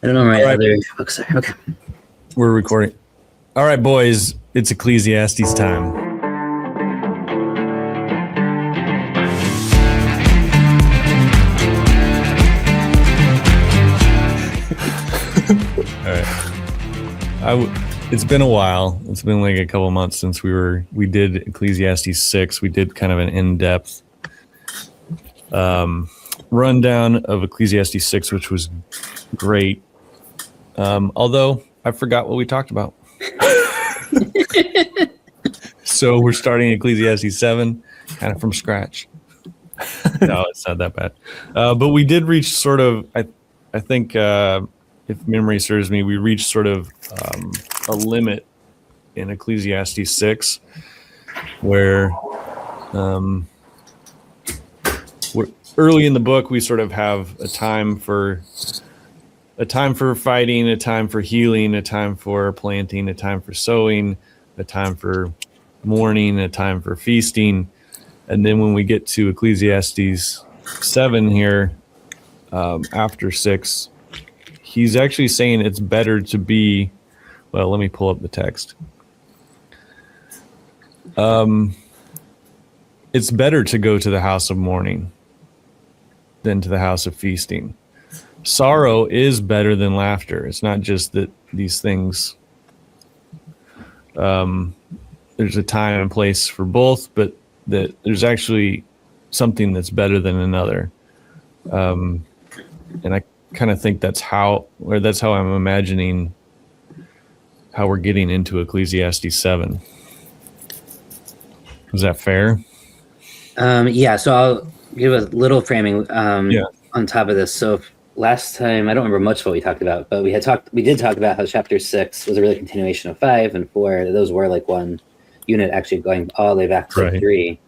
I don't know where my All right. other books are. Okay. We're recording. All right, boys. It's Ecclesiastes time. All right. It's been a while. It's been like a couple months since we did Ecclesiastes 6. We did kind of an in-depth rundown of Ecclesiastes 6, which was great. Although I forgot what we talked about. So we're starting Ecclesiastes 7 kind of from scratch. No, it's not that bad. But we did reach sort of, I think, if memory serves me, we reached sort of a limit in Ecclesiastes 6 where we're early in the book. We sort of have a time for fighting, a time for healing, a time for planting, a time for sowing, a time for mourning, a time for feasting. And then when we get to Ecclesiastes 7 here, after 6, he's actually saying it's better to be, well, let me pull up the text. It's better to go to the house of mourning than to the house of feasting. Sorrow is better than laughter. It's not just that these things, there's a time and place for both, but that there's actually something that's better than another. And I kind of think that's how I'm imagining how we're getting into Ecclesiastes 7. Is that fair? Yeah, so I'll give a little framing on top of this. So last time, I don't remember much of what we talked about, but we did talk about how chapter 6 was a really continuation of 5 and 4. Those were like one unit, actually going all the way back to 3.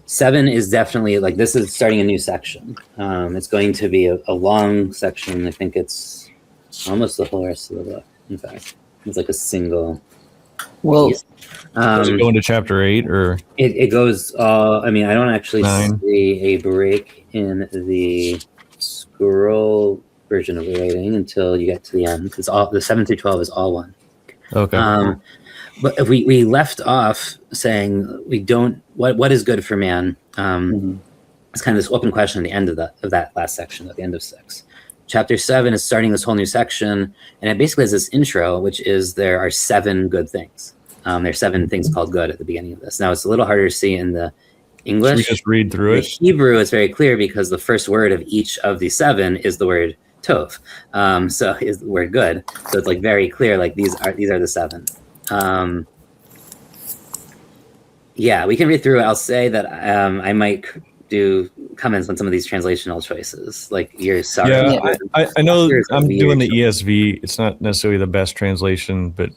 7 is definitely like, this is starting a new section. It's going to be a long section. I think it's almost the whole rest of the book. In fact, it's like a single piece. Does it go into chapter 8 or? It goes, I mean, I don't actually see a break in the scroll version of the writing until you get to the end. It's all, the 7 through 12 is all one. Okay. But if we left off saying we don't, what is good for man? It's kind of this open question at the end of that last section, at the end of 6. Chapter 7 is starting this whole new section, and it basically has this intro, which is there are 7 good things. There's 7 things called good at the beginning of this. Now it's a little harder to see in the English. Should we just read through it? The Hebrew is very clear because the first word of each of the 7 is the word tov. So is the word good. So it's like very clear, like these are the 7. Yeah, we can read through it. I'll say that I might do comments on some of these translational choices, like you're sorry. Yeah, I know I'm doing the ESV. It's not necessarily the best translation, but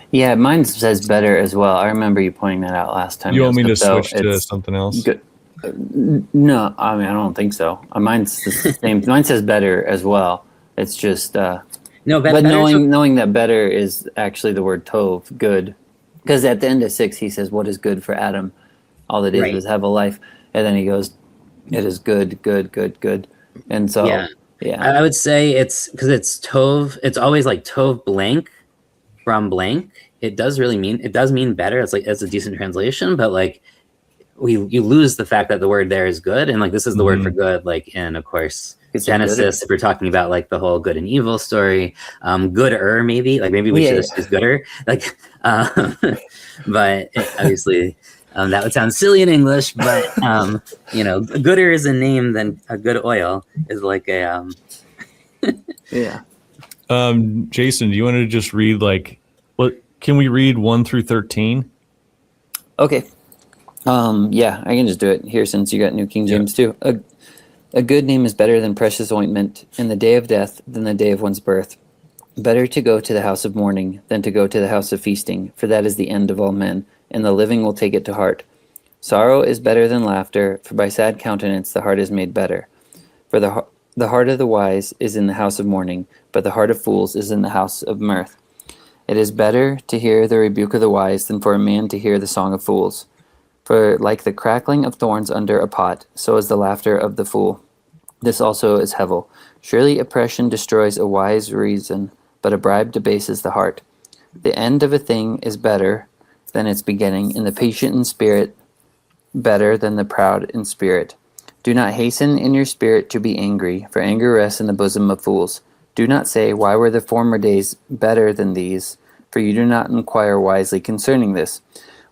yeah, mine says better as well. I remember you pointing that out last time. You want me to switch to something else? Good. No, I mean, I don't think so. Mine's the same. Mine says better as well. It's just no, but knowing that better is actually the word tov, good, because at the end of 6 he says, "What is good for Adam? All that is have a life," and then he goes, "It is good, good, good, good," and so yeah. I would say it's because it's tov. It's always like tov blank from blank. It does mean better. It's like, it's a decent translation, but like you lose the fact that the word there is good, and like this is the word for good, like in, of course, Genesis, if we're talking about like the whole good and evil story. Gooder, maybe we should just use gooder, like but obviously that would sound silly in English, but gooder is a name than a good oil is like a yeah. Jason, do you want to just read can we read 1 through 13? Okay. Yeah, I can just do it here since you got New King James too. A good name is better than precious ointment in the day of death than the day of one's birth. Better to go to the house of mourning than to go to the house of feasting, for that is the end of all men, and the living will take it to heart. Sorrow is better than laughter, for by sad countenance the heart is made better. For the heart of the wise is in the house of mourning, but the heart of fools is in the house of mirth. It is better to hear the rebuke of the wise than for a man to hear the song of fools. For like the crackling of thorns under a pot, so is the laughter of the fool. This also is Hevel. Surely oppression destroys a wise reason, but a bribe debases the heart. The end of a thing is better than its beginning, and the patient in spirit better than the proud in spirit. Do not hasten in your spirit to be angry, for anger rests in the bosom of fools. Do not say, why were the former days better than these? For you do not inquire wisely concerning this.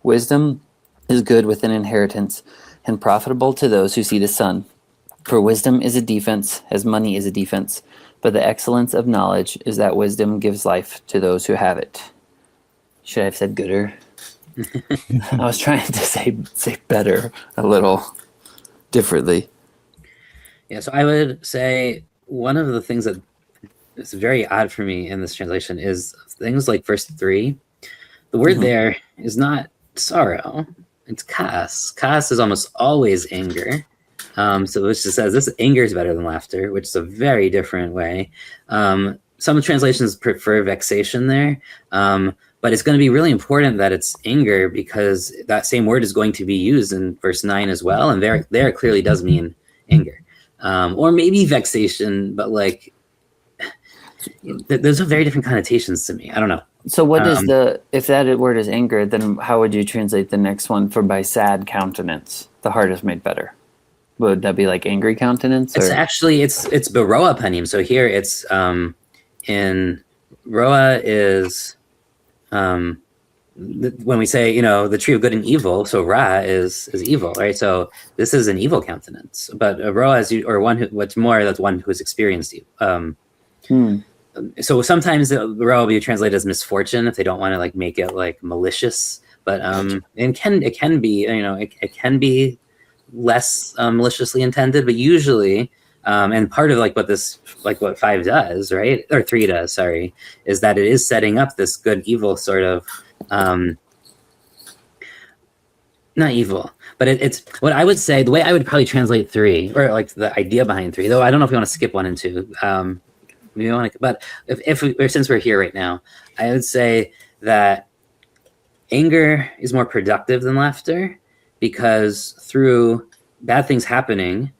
Wisdom is good with an inheritance, and profitable to those who see the sun. For wisdom is a defense, as money is a defense. But the excellence of knowledge is that wisdom gives life to those who have it. Should I have said gooder? I was trying to say better a little differently. Yeah, so I would say one of the things that is very odd for me in this translation is things like verse 3. The word there is not sorrow, it's kas. Kas is almost always anger. So which just says this anger is better than laughter, which is a very different way. Some translations prefer vexation there, but it's going to be really important that it's anger because that same word is going to be used in verse 9 as well, and there it clearly does mean anger, or maybe vexation, but like those are very different connotations to me. I don't know. So what is if that word is anger, then how would you translate the next one for by sad countenance? The heart is made better. Would that be like angry countenance? Or? It's actually it's beroa panim. So here it's in roa is when we say the tree of good and evil. So ra is evil, right? So this is an evil countenance, but a roa is one who what's more that's one who's experienced evil. So sometimes the roa will be translated as misfortune if they don't want to like make it like malicious, but it can be it can be less maliciously intended, but usually and part of what 5 does, right, or 3 does, sorry, is that it is setting up this good evil sort of not evil, but it's what I would say the way I would probably translate 3, or like the idea behind 3, though I don't know if we want to skip 1 and 2. We want to, but since we're here right now, I would say that anger is more productive than laughter, because through bad things happening,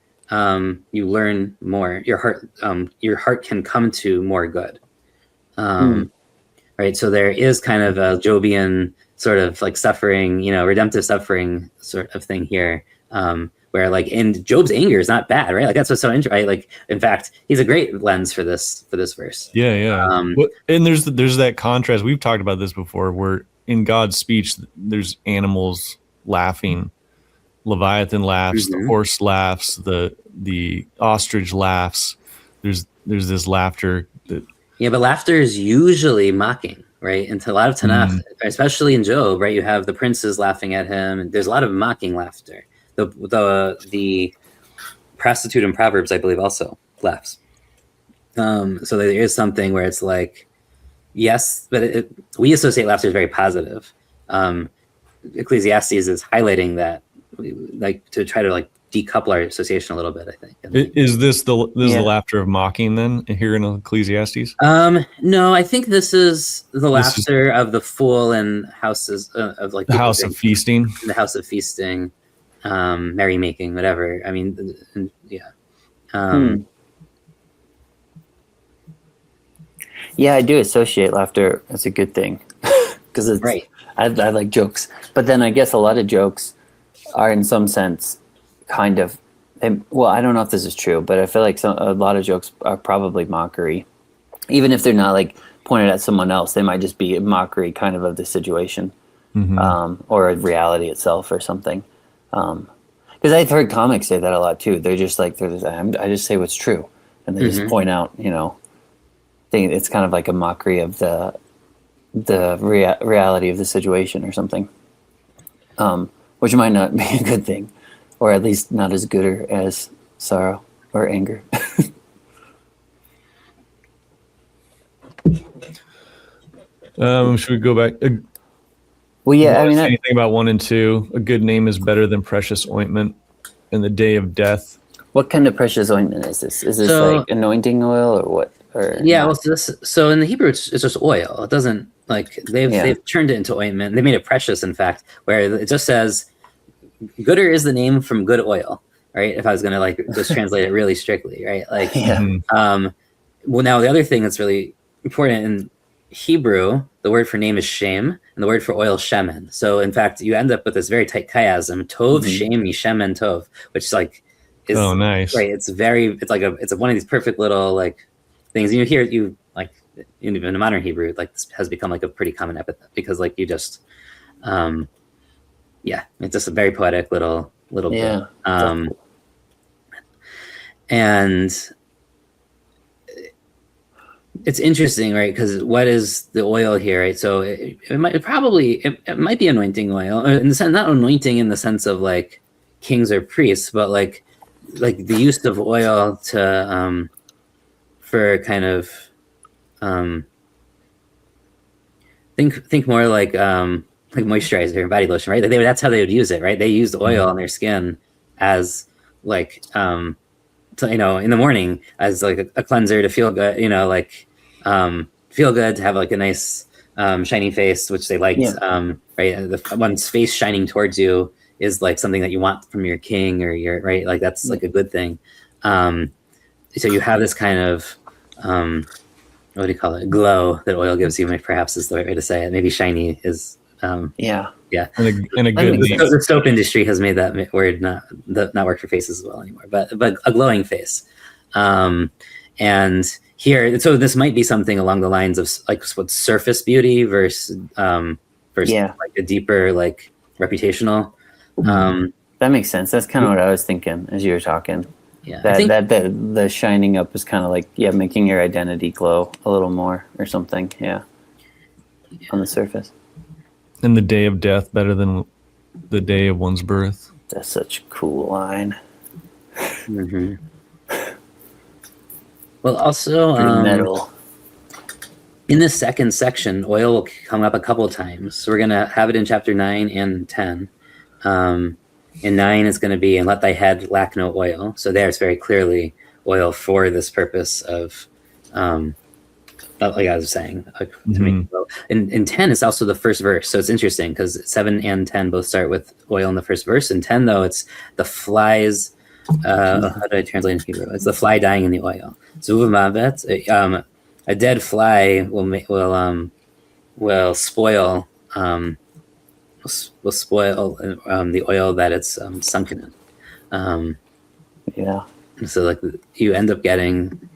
you learn more. Your heart can come to more good, right? So there is kind of a Jobian sort of like suffering, redemptive suffering sort of thing here, where like, and Job's anger is not bad, right? Like that's what's so interesting, right? Like, in fact, he's a great lens for this verse. Yeah. And there's that contrast. We've talked about this before, where in God's speech, there's animals laughing. Leviathan laughs, the horse laughs, the ostrich laughs. There's this laughter that. Yeah, but laughter is usually mocking, right? And to a lot of Tanakh, especially in Job, right? You have the princes laughing at him, and there's a lot of mocking laughter. The prostitute in Proverbs, I believe, also laughs. So there is something where it's like, yes, but we associate laughter as very positive. Ecclesiastes is highlighting that, like to try to like decouple our association a little bit, I think. Is this the laughter of mocking then here in Ecclesiastes? No, I think this is the laughter of the fool and houses of like the house of feasting. The house of feasting. Merrymaking, whatever. I mean, yeah. Yeah, I do associate laughter as a good thing because it's right. I like jokes, but then I guess a lot of jokes are in some sense kind of. Well, I don't know if this is true, but I feel like a lot of jokes are probably mockery, even if they're not like pointed at someone else. They might just be a mockery, kind of the situation, or reality itself, or something. Because I've heard comics say that a lot too. They're just like, I just say what's true, and they just point out, it's kind of like a mockery of the reality of the situation or something, which might not be a good thing, or at least not as good as sorrow or anger. Should we go back? Well, yeah, anything about 1 and 2. A good name is better than precious ointment in the day of death. What kind of precious ointment is this? Is this like anointing oil or what? Or yeah, well, so in the Hebrew, it's just oil. It doesn't like they've turned it into ointment. They made it precious, in fact, where it just says gooder is the name from good oil. right? If I was gonna like just translate it really strictly, right? Like, Yeah. well, now the other thing that's really important in Hebrew, the word for name is shem, and the word for oil shemen. So in fact, you end up with this very tight chiasm, tov shem mishemen tov, which like is nice. right. It's one of these perfect little like things. And you like even in modern Hebrew, like this has become like a pretty common epithet because like you just, it's just a very poetic little Yeah. bit. And it's interesting, right? Because what is the oil here, right? So it might be anointing oil, or in the sense, not anointing in the sense of like kings or priests, but like the use of oil to for kind of think more like moisturizer and body lotion, right? That's how they would use it, right? They used oil on their skin as like in the morning as like a cleanser to feel good, feel good, to have like a nice shiny face, which they liked. Right, one's face shining towards you is like something that you want from your king or your right, like that's like a good thing. So you have this kind of what do you call it, glow that oil gives you, perhaps is the right way to say it. Maybe shiny is Yeah. And a good the soap industry has made that word not work for faces as well anymore, but a glowing face. And here, so this might be something along the lines of like what surface beauty versus like a deeper like reputational. That makes sense. That's kind of what I was thinking as you were talking. Yeah, that the shining up is kind of like making your identity glow a little more or something. Yeah. On the surface. And the day of death better than the day of one's birth. That's such a cool line. Mm-hmm. Well, also metal. In this second section, oil will come up a couple of times. So we're gonna have it in chapter 9 and 10. In 9 is going to be, and let thy head lack no oil. So there it's very clearly oil for this purpose of, like I was saying, to make it glow. In 10, it's also the first verse. So it's interesting because 7 and 10 both start with oil in the first verse. In 10, though, it's the flies. How do I translate in Hebrew? It's the fly dying in the oil. So a dead fly will spoil. Will spoil the oil that it's sunken in. So like you end up getting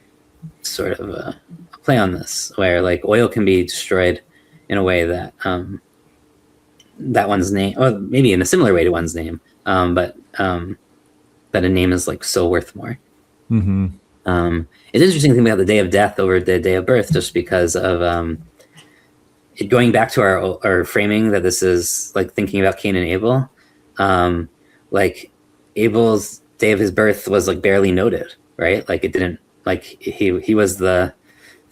sort of a play on this, where like oil can be destroyed in a way that that one's name, or maybe in a similar way to one's name, but that a name is like so worth more. It's interesting to think about the day of death over the day of birth, just because of going back to our framing that this is like thinking about Cain and Abel. Like Abel's day of his birth was like barely noted, right? Like it didn't, like he was the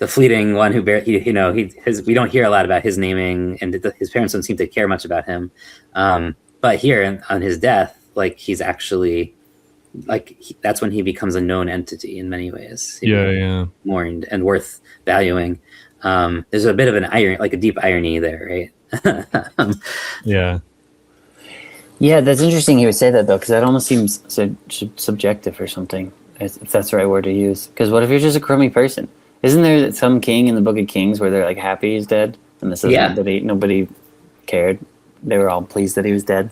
fleeting one who we don't hear a lot about his naming, and his parents don't seem to care much about him. But here on his death, like he's actually like that's when he becomes a known entity in many ways. Mourned and worth valuing. There's a bit of an irony, like a deep irony there, right? Yeah, that's interesting you would say that, though, because that almost seems subjective or something, if that's the right word to use. Because what if you're just a crummy person? Isn't there some king in the Book of Kings where they're like happy he's dead, and this is nobody cared? They were all pleased that he was dead.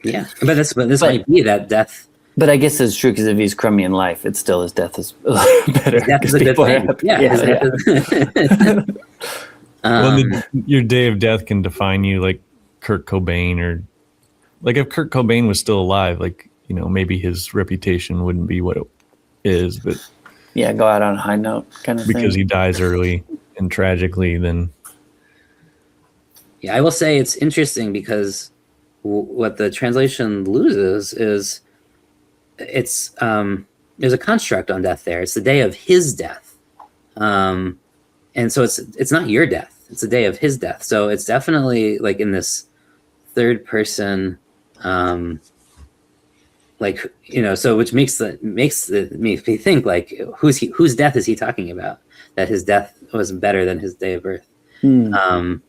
Yeah, but this might be that death. But I guess it's true, because if he's crummy in life, it's still his death is better. Death is a good thing. Well, your day of death can define you, like Kurt Cobain, or like if Kurt Cobain was still alive, like maybe his reputation wouldn't be what it is, but go out on a high note, kind of because he dies early and tragically. Then I will say it's interesting because what the translation loses is. It's there's a construct on death there. It's the day of his death, and so it's not your death. It's the day of his death. So it's definitely like in this third person, like so which makes me think like whose death is he talking about? That his death was better than his day of birth, right?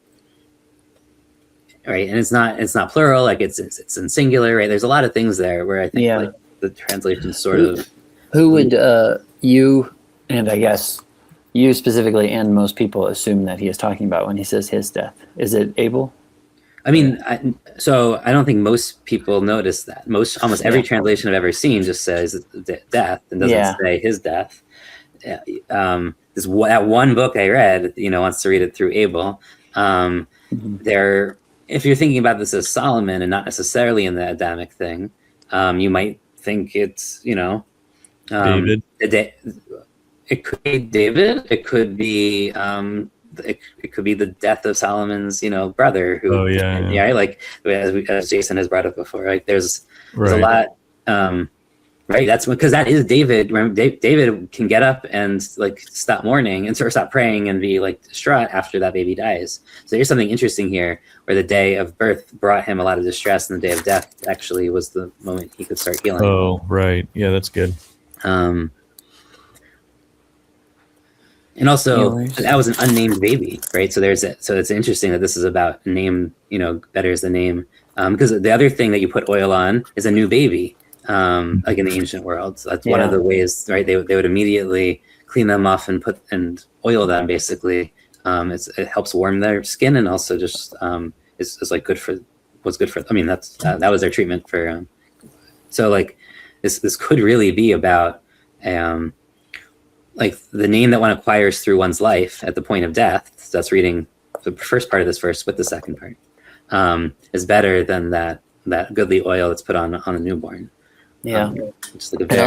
And it's not plural. Like it's in singular, right? There's a lot of things there where I think like the translation sort of. Who would you, and I guess you specifically, and most people assume that he is talking about when he says his death? Is it Abel? I mean, so I don't think most people notice that. Almost every translation I've ever seen just says death and doesn't say his death. That one book I read, wants to read it through Abel. If you're thinking about this as Solomon and not necessarily in the Adamic thing, you might think it's, David. It could be David. It could be it could be the death of Solomon's, brother. Who, like as Jason has brought up before. Like there's a lot. Right, that's because that is David. Remember, David can get up and like stop mourning and sort of stop praying and be like distraught after that baby dies. So there's something interesting here, where the day of birth brought him a lot of distress, and the day of death actually was the moment he could start healing. Oh, right, yeah, that's good. And also, that was an unnamed baby, right? So so it's interesting that this is about name. Better is the name, because the other thing that you put oil on is a new baby. Like in the ancient world. So that's one of the ways, right? They would immediately clean them off and oil them, basically. It helps warm their skin, and also just is like good for. I mean, that was their treatment for. So like this could really be about like the name that one acquires through one's life at the point of death. So that's reading the first part of this verse with the second part, is better than that goodly oil that's put on a newborn. Yeah. Just like it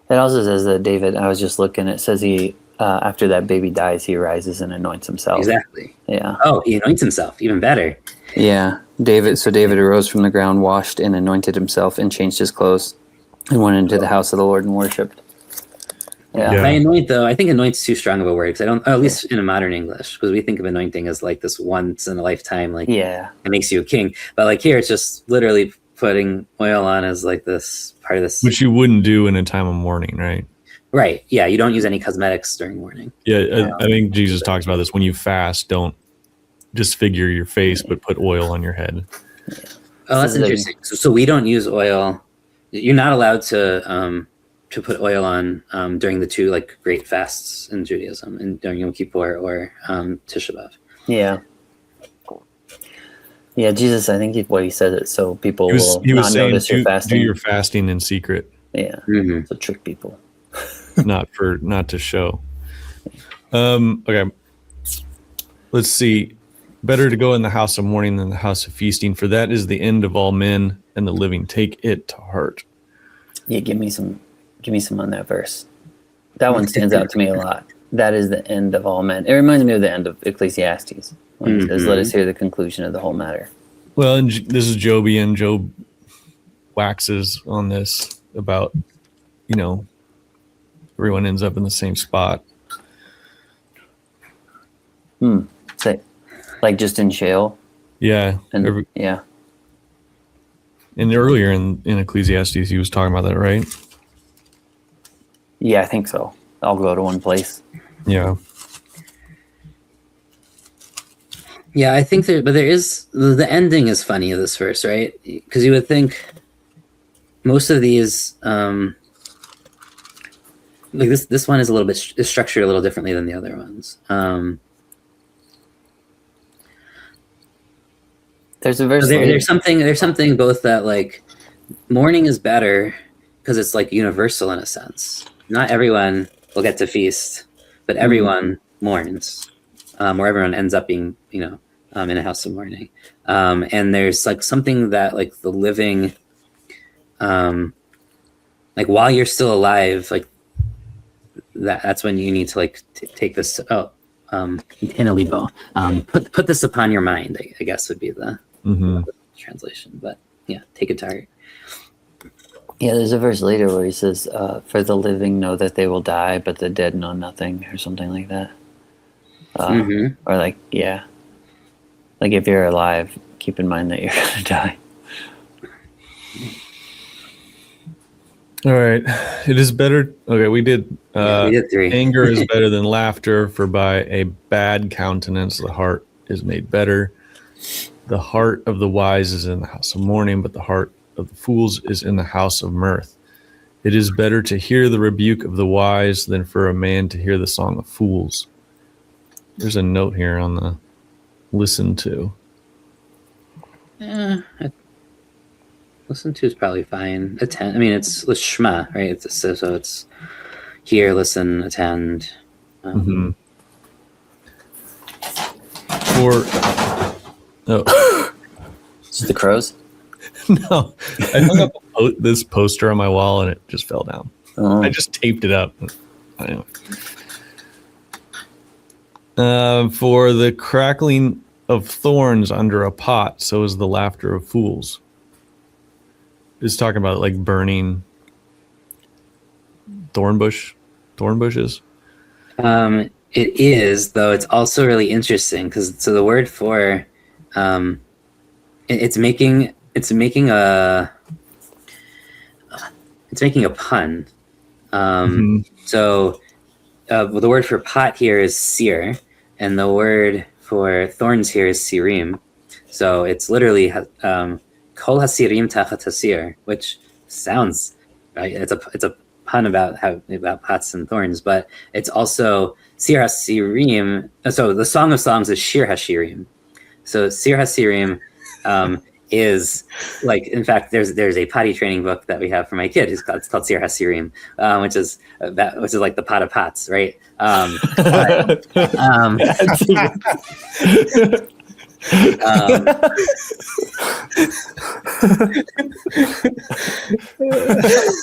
also says that David, I was just looking, it says he, after that baby dies, he rises and anoints himself. Exactly. Yeah. Oh, he anoints himself, even better. Yeah. David arose from the ground, washed and anointed himself, and changed his clothes, and went into the house of the Lord and worshipped. Yeah. By anoint, though, I think anoint's too strong of a word, because at least in a modern English, because we think of anointing as like this once in a lifetime, like it makes you a king. But like here, it's just literally putting oil on as like this part of this, which you wouldn't do in a time of mourning, right? Right. Yeah, you don't use any cosmetics during mourning. Yeah, I think Jesus talks about this. When you fast, don't disfigure your face, but put oil on your head. Oh, that's interesting. So we don't use oil. You're not allowed to put oil on during the two like great fasts in Judaism, and during Yom Kippur or Tisha B'Av. Yeah. Yeah, Jesus, I think what he said it so people he will was not saying, notice your fasting. Do your fasting in secret. Yeah, to trick people. not to show. Okay. Let's see. Better to go in the house of mourning than the house of feasting, for that is the end of all men, and the living take it to heart. Yeah, give me some on that verse. That one stands out to me a lot. That is the end of all men. It reminds me of the end of Ecclesiastes, when it says, "Let us hear the conclusion of the whole matter." Well, and this is Jobian. Job waxes on this about, everyone ends up in the same spot. Like just in Sheol. Yeah. And And earlier in Ecclesiastes, he was talking about that, right? Yeah, I think so. I'll go to one place. Yeah. Yeah, I think but there is, the ending is funny of this verse, right? Because you would think most of these, like this one is a little bit is structured a little differently than the other ones. There's a verse. There's something both that like mourning is better because it's like universal in a sense. Not everyone will get to feast, but everyone mourns, or everyone ends up being, in a house of mourning. And there's like something that like the living, like while you're still alive, like that's when you need to like take this. Inalibo. Put this upon your mind, I guess would be the translation. But yeah, take it to heart. Yeah, there's a verse later where he says, "For the living know that they will die, but the dead know nothing," or something like that. Or like, like if you're alive, keep in mind that you're gonna die. All right. It is better. Okay, we did 3. Anger is better than laughter, for by a bad countenance the heart is made better. The heart of the wise is in the house of mourning, but the heart of the fools is in the house of mirth. It is better to hear the rebuke of the wise than for a man to hear the song of fools. There's a note here on the listen to. Yeah, listen to is probably fine. Attend. I mean, it's Shema, right? So it's hear, listen, attend. It's the crows. No, I hung up this poster on my wall and it just fell down. I just taped it up. Anyway. For the crackling of thorns under a pot, so is the laughter of fools. It's talking about like burning thorn bushes. It is, though. It's also really interesting because the word for it's making a pun. So the word for pot here is seer, and the word for thorns here is sirim. So it's literally kol hasirim tachat hasir, which sounds right. It's a pun about pots and thorns, but it's also sir hasirim. So the Song of Songs is shir hashirim. So sir hasirim is like, in fact, there's a potty training book that we have for my kid. It's called Sir Hasirim, which is like the pot of pots, right? It's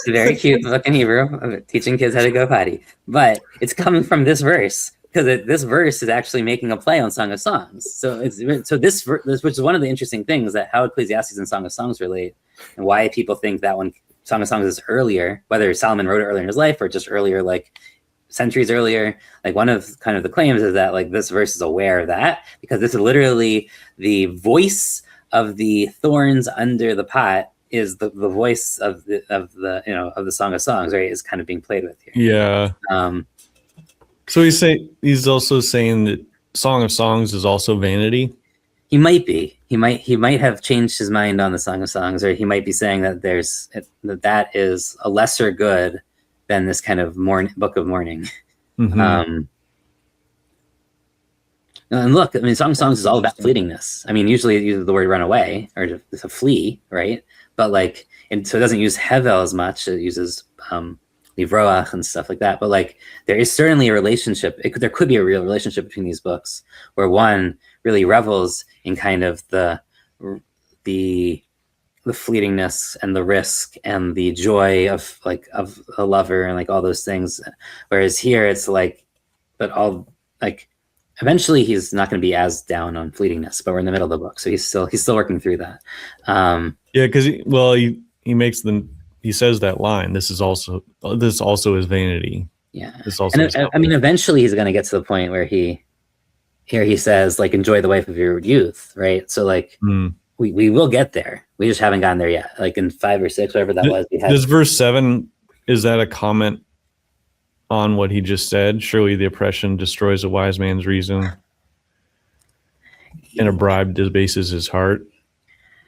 a very cute book in Hebrew of teaching kids how to go potty, but it's coming from this verse. Because this verse is actually making a play on Song of Songs, this, which is one of the interesting things, that how Ecclesiastes and Song of Songs relate, and why people think that one Song of Songs is earlier, whether Solomon wrote it earlier in his life or just earlier, like centuries earlier. Like one of kind of the claims is that like this verse is aware of that, because this is literally the voice of the thorns under the pot is the voice of the Song of Songs, right? Is kind of being played with here. Yeah. So he's also saying that Song of Songs is also vanity. He might be. He might have changed his mind on the Song of Songs, or he might be saying that that is a lesser good than this kind of book of mourning. And look, I mean, Song of Songs is all about fleetingness. I mean, usually it uses the word run away or to flee, right? But like, and so it doesn't use hevel as much. It uses livroach and stuff like that. But like, there is certainly a relationship. There could be a real relationship between these books, where one really revels in kind of the fleetingness and the risk and the joy of a lover and like all those things. Whereas here it's like, but all like, eventually he's not going to be as down on fleetingness, but we're in the middle of the book, so he's still working through that. Yeah, because he says that line. This also is vanity. Yeah. This also. I mean, eventually he's going to get to the point where he says like, enjoy the wife of your youth, right? So like, we will get there. We just haven't gotten there yet. Like in 5 or 6, whatever that was. Does verse 7, is that a comment on what he just said? Surely the oppression destroys a wise man's reason, and a bribe debases his heart.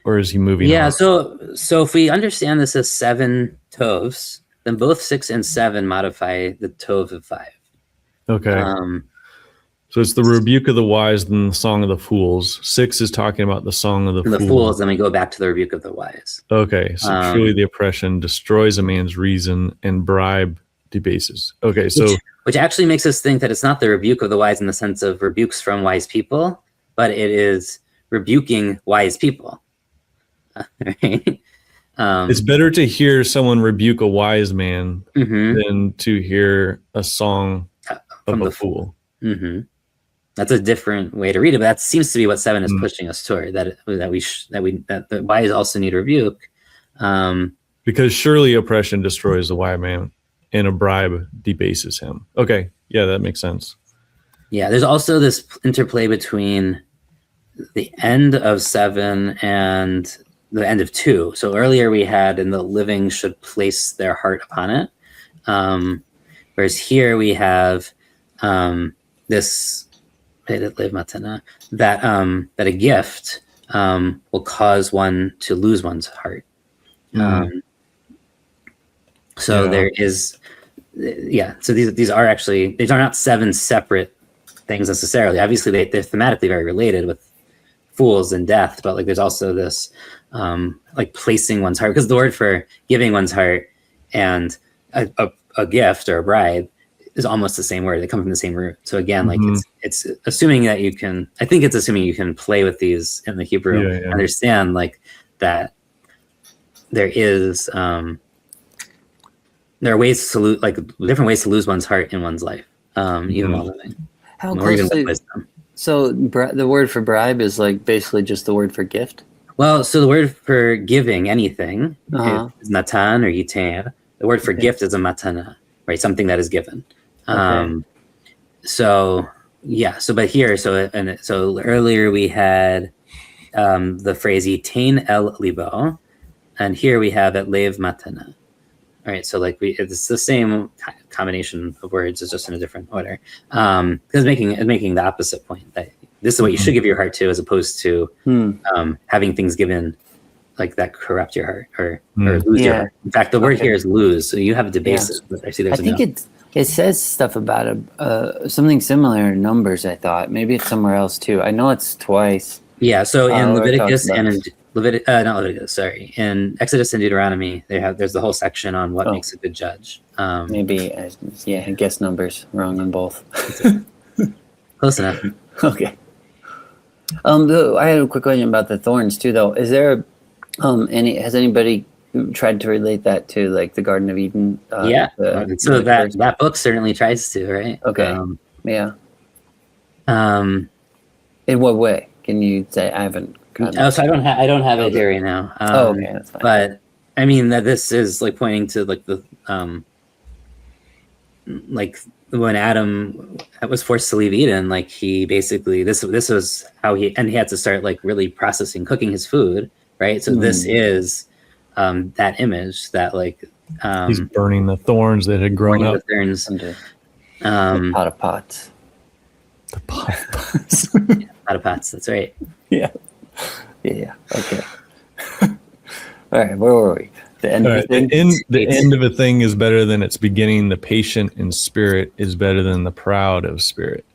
Or is he moving on? Yeah, so if we understand this as 7 tovs, then both 6 and 7 modify the tov of 5. Okay. So it's the rebuke of the wise and the song of the fools. 6 is talking about the song of the fools. Then we go back to the rebuke of the wise. Okay, so truly the oppression destroys a man's reason, and bribe debases. Okay, so which actually makes us think that it's not the rebuke of the wise in the sense of rebukes from wise people, but it is rebuking wise people. Right? It's better to hear someone rebuke a wise man than to hear a song from of the a fool. That's a different way to read it, but that seems to be what 7 is pushing us toward. That the wise also need rebuke, because surely oppression destroys the wise man, and a bribe debases him. Okay, yeah, that makes sense. Yeah, there's also this interplay between the end of 7 and the end of 2. So earlier we had, and the living should place their heart upon it. Whereas here we have this that a gift will cause one to lose one's heart. So there is, so these are actually, these are not 7 separate things necessarily. Obviously, they're thematically very related with fools and death, but like there's also this like placing one's heart, because the word for giving one's heart and a gift or a bribe is almost the same word. They come from the same root. So again, like it's assuming that you can, I think it's assuming you can play with these in the Hebrew, understand like that there is there are ways to lose, like different ways to lose one's heart in one's life, even while living. How closely? So the word for bribe is like basically just the word for gift. Well, so the word for giving anything is natan or yitain. The word for gift is a matana, right? Something that is given. So but here, so earlier we had the phrase yitain el libo, and here we have et lev matana. All right, so like it's the same combination of words, it's just in a different order. Because making the opposite point that this is what you should give your heart to, as opposed to having things given like that corrupt your heart or lose your heart. In fact, the word here is lose, so you have to base it. But I see there's it says stuff about something similar in Numbers. I thought maybe it's somewhere else too. I know it's twice. Yeah, so in Leviticus and in not Leviticus, sorry. In Exodus and Deuteronomy, there's the whole section on what makes a good judge. Maybe, I guess Numbers, wrong on both. Close enough. Okay. I had a quick question about the thorns too, though. Is there has anybody tried to relate that to like the Garden of Eden? So that book certainly tries to, right? Okay. In what way? Can you say? I haven't. So I don't have it here right now. Okay, that's fine. But I mean that this is like pointing to like the like when Adam was forced to leave Eden, like he basically this was how he had to start like really cooking his food, right? So this is that image that like he's burning the thorns that had grown up. The pot of pots. The pot of pots. Pot of pots. That's right. Yeah. Okay. All right. Where were we? The end of a thing. The end of a thing is better than its beginning. The patient in spirit is better than the proud of spirit.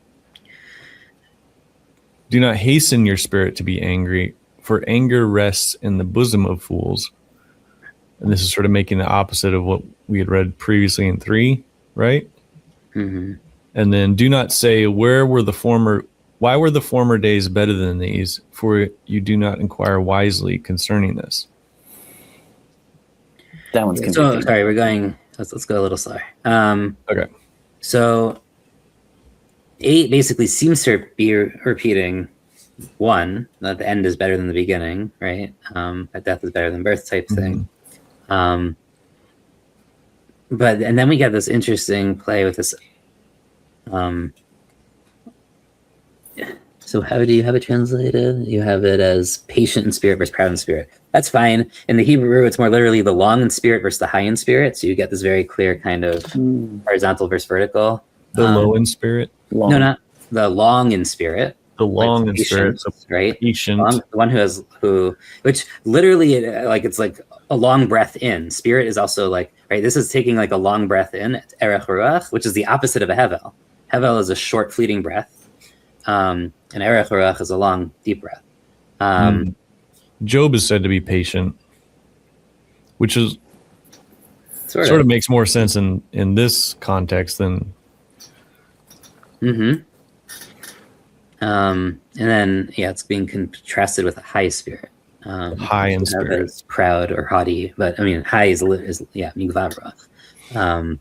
Do not hasten your spirit to be angry, for anger rests in the bosom of fools. And this is sort of making the opposite of what we had read previously in 3, right? Mm-hmm. And then do not say, why were the former days better than these? For you do not inquire wisely concerning this. That one's confusing. So sorry, we're going. Let's go a little slower. Okay. So 8 basically seems to be repeating 1, that the end is better than the beginning, right? That death is better than birth type thing. But then we get this interesting play with this. So how do you have it translated? You have it as patient in spirit versus proud in spirit. That's fine. In the Hebrew, it's more literally the long in spirit versus the high in spirit. So you get this very clear kind of horizontal versus vertical. The low in spirit? Long. No, not the long in spirit. The long in spirit, so right? Patient. The one which literally, like it's like a long breath in. Spirit is also like, right? This is taking like a long breath in. It's erech ruach, which is the opposite of a hevel. Hevel is a short, fleeting breath. And erech ruach is a long, deep breath. Job is said to be patient, which is sort of makes more sense in this context than. And then it's being contrasted with a high spirit. High in spirit, is proud or haughty, but I mean high is migvav ruach.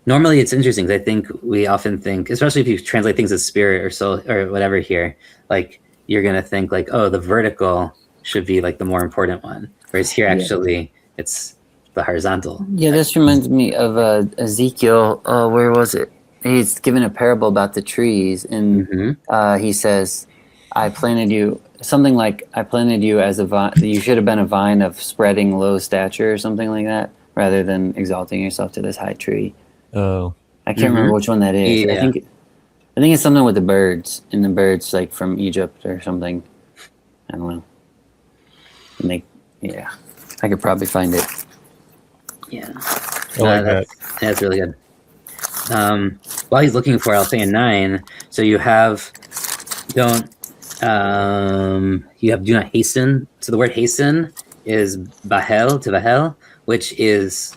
Normally, it's interesting because I think we often think, especially if you translate things as spirit or soul or whatever here, like you're going to think like, oh, the vertical should be like the more important one. Whereas here, actually, it's the horizontal. Yeah, this reminds me of Ezekiel. Where was it? He's given a parable about the trees, and he says, I planted you, something like, I planted you as a vine. You should have been a vine of spreading low stature or something like that, rather than exalting yourself to this high tree. Oh, I can't remember which one that is. Yeah. I think it's something with the birds, and the birds like from Egypt or something. I don't know. And I could probably find it. Yeah. I like that. That's really good. While he's looking for it, I'll say in 9. So you have do not hasten. So the word hasten is bahel, to bahel, which is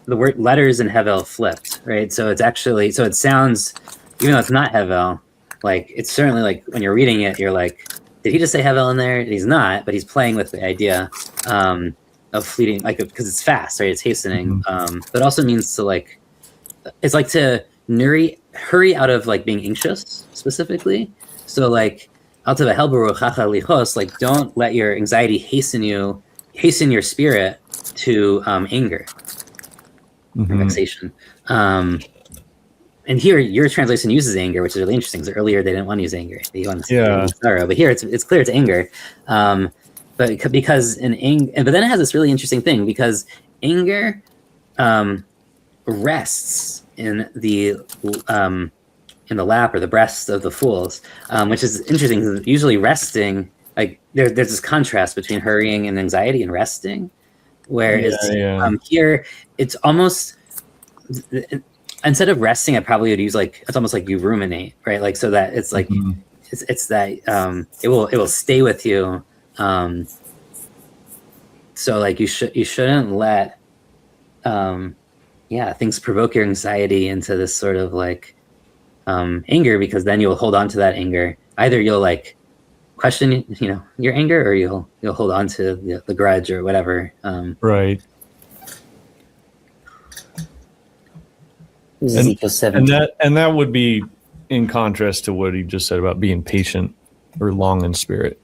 the word letters in Hevel flipped, right? So it's actually, so it sounds, even though it's not Hevel, like it's certainly like when you're reading it, you're like, did he just say Hevel in there? He's not, but he's playing with the idea of fleeting, like, because it's fast, right? It's hastening, but also means to like, it's like to hurry out of like being anxious specifically. So like, like don't let your anxiety hasten your spirit to anger or vexation. And here your translation uses anger, which is really interesting because earlier they didn't want to use anger. They wanted to use sorrow, but here it's clear it's anger. But because in anger, but then it has this really interesting thing because anger rests in the lap or the breast of the fools, which is interesting because usually resting, like there's this contrast between hurrying and anxiety and resting, whereas here it's almost, instead of resting, I probably would use like, it's almost like you ruminate, right? Like, so that it's like, it's that it will stay with you. So like you shouldn't let things provoke your anxiety into this sort of like anger, because then you'll hold on to that anger. Either you'll like question your anger, or you'll hold on to the grudge or whatever. Right. Ezekiel 17. And that would be in contrast to what he just said about being patient or long in spirit.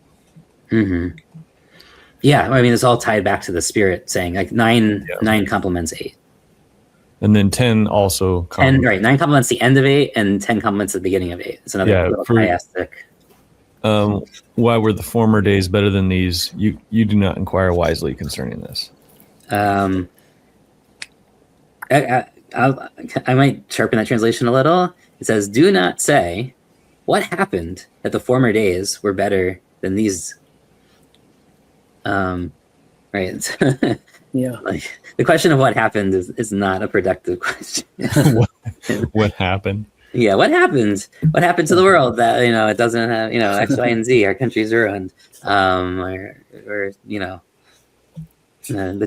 Yeah, I mean, it's all tied back to the spirit saying like 9 complements 8. And then 10 also complements. 10, right, 9 complements the end of 8, and 10 complements the beginning of 8. It's another little chiastic. Why were the former days better than these? You do not inquire wisely concerning this. I might sharpen that translation a little. It says, do not say, what happened that the former days were better than these? Right. Yeah. Like the question of what happened is not a productive question. What happened? Yeah, what happened? What happened to the world that it doesn't have X, Y, and Z? Our country's ruined, or the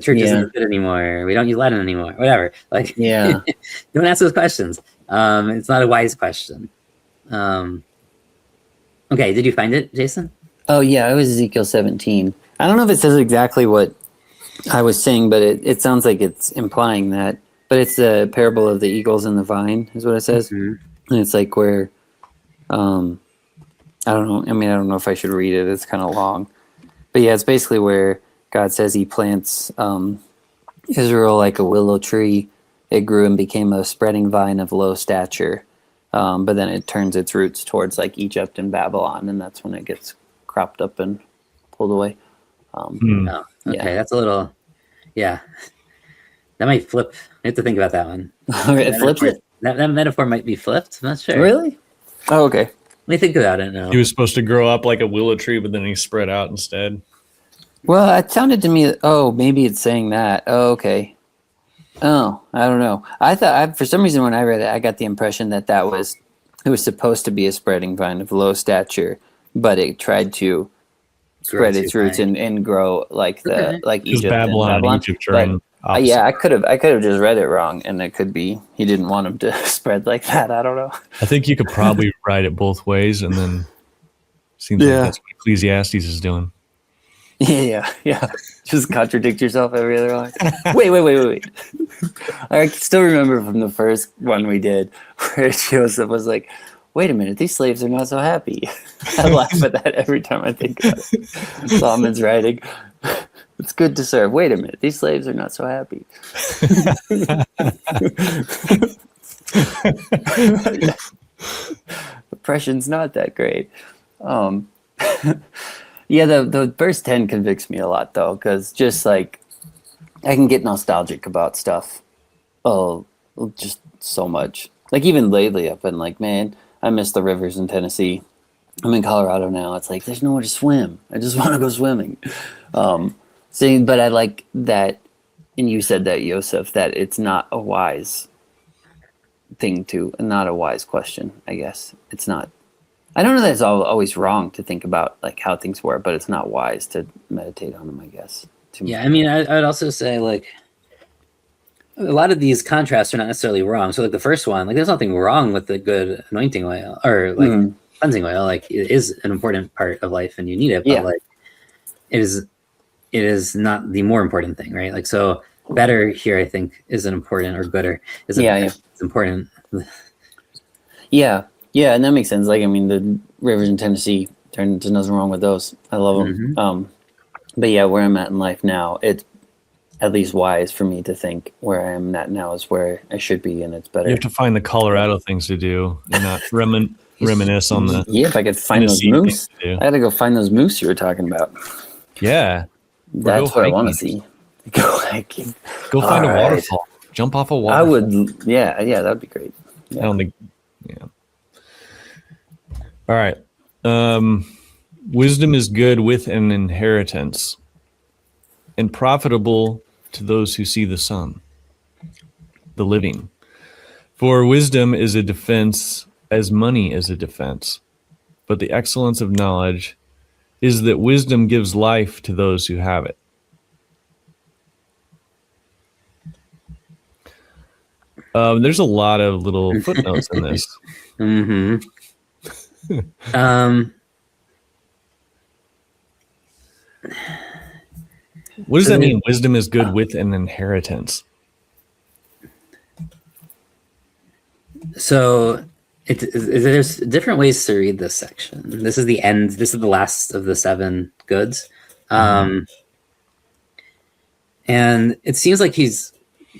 church isn't good anymore. We don't use Latin anymore. Whatever. Like, don't ask those questions. It's not a wise question. Okay, did you find it, Jason? Oh yeah, it was Ezekiel 17. I don't know if it says exactly what I was saying, but it sounds like it's implying that. But it's the parable of the eagles and the vine, is what it says. And it's like where, I don't know. I mean, I don't know if I should read it. It's kind of long. But yeah, it's basically where God says he plants Israel like a willow tree. It grew and became a spreading vine of low stature. But then it turns its roots towards like Egypt and Babylon, and that's when it gets cropped up and pulled away. That's a little, that might flip. I have to think about that one. It flips it? That metaphor might be flipped. I'm not sure. Really? Oh, okay. Let me think about it now. He was supposed to grow up like a willow tree, but then he spread out instead. Well, it sounded to me, maybe it's saying that. Oh, okay. Oh, I don't know. I thought, for some reason when I read it, I got the impression that it was supposed to be a spreading vine of low stature, but it tried to spread its roots and grow like Egypt Babylon and Babylon. Egypt are in yeah, I could have just read it wrong, and it could be he didn't want him to spread like that. I don't know. I think you could probably write it both ways, and then seems like that's what Ecclesiastes is doing. Yeah. Just contradict yourself every other line. Wait. I still remember from the first one we did where Joseph was like, wait a minute, these slaves are not so happy. I laugh at that every time I think about it. Solomon's writing, it's good to serve. Wait a minute, these slaves are not so happy. Oppression's not that great. Yeah, the verse 10 convicts me a lot, though, because just like I can get nostalgic about stuff. Oh, just so much. Like even lately, I've been like, man, I miss the rivers in I'm in Colorado now. It's like there's nowhere to swim. I just want to go swimming. See, but I like that, and you said that, Yosef, that it's not a wise thing not a wise question, I guess. It's not. I don't know that it's always wrong to think about like how things were, but it's not wise to meditate on them, I guess. Yeah, I mean, I'd also say like a lot of these contrasts are not necessarily wrong. So like the first one, like there's nothing wrong with the good anointing oil or like cleansing oil. Like it is an important part of life and you need it, but like it is not the more important thing, right? Like so better here I think isn't important, or gooder is it's important. Yeah, and that makes sense. Like I mean the rivers in Tennessee, there's nothing wrong with those. I love them. But yeah, where I'm at in life now, it's at least wise for me to think where I am at now is where I should be, and it's better. You have to find the Colorado things to do and not reminisce on the. Yeah, if I could find those moose, I got to go find those moose you were talking about. Yeah, that's what I want to see. Go hiking. Go find a waterfall. Jump off a waterfall. I would. Yeah, that'd be great. Yeah. I don't think. Yeah. All right. Wisdom is good with an inheritance, and profitable to those who see the sun, the living. For wisdom is a defense as money is a defense. But the excellence of knowledge is that wisdom gives life to those who have it. There's a lot of little footnotes in this. What does that mean? Wisdom is good with an inheritance. So there's different ways to read this section. This is the end. This is the last of the 7 goods. And it seems like he's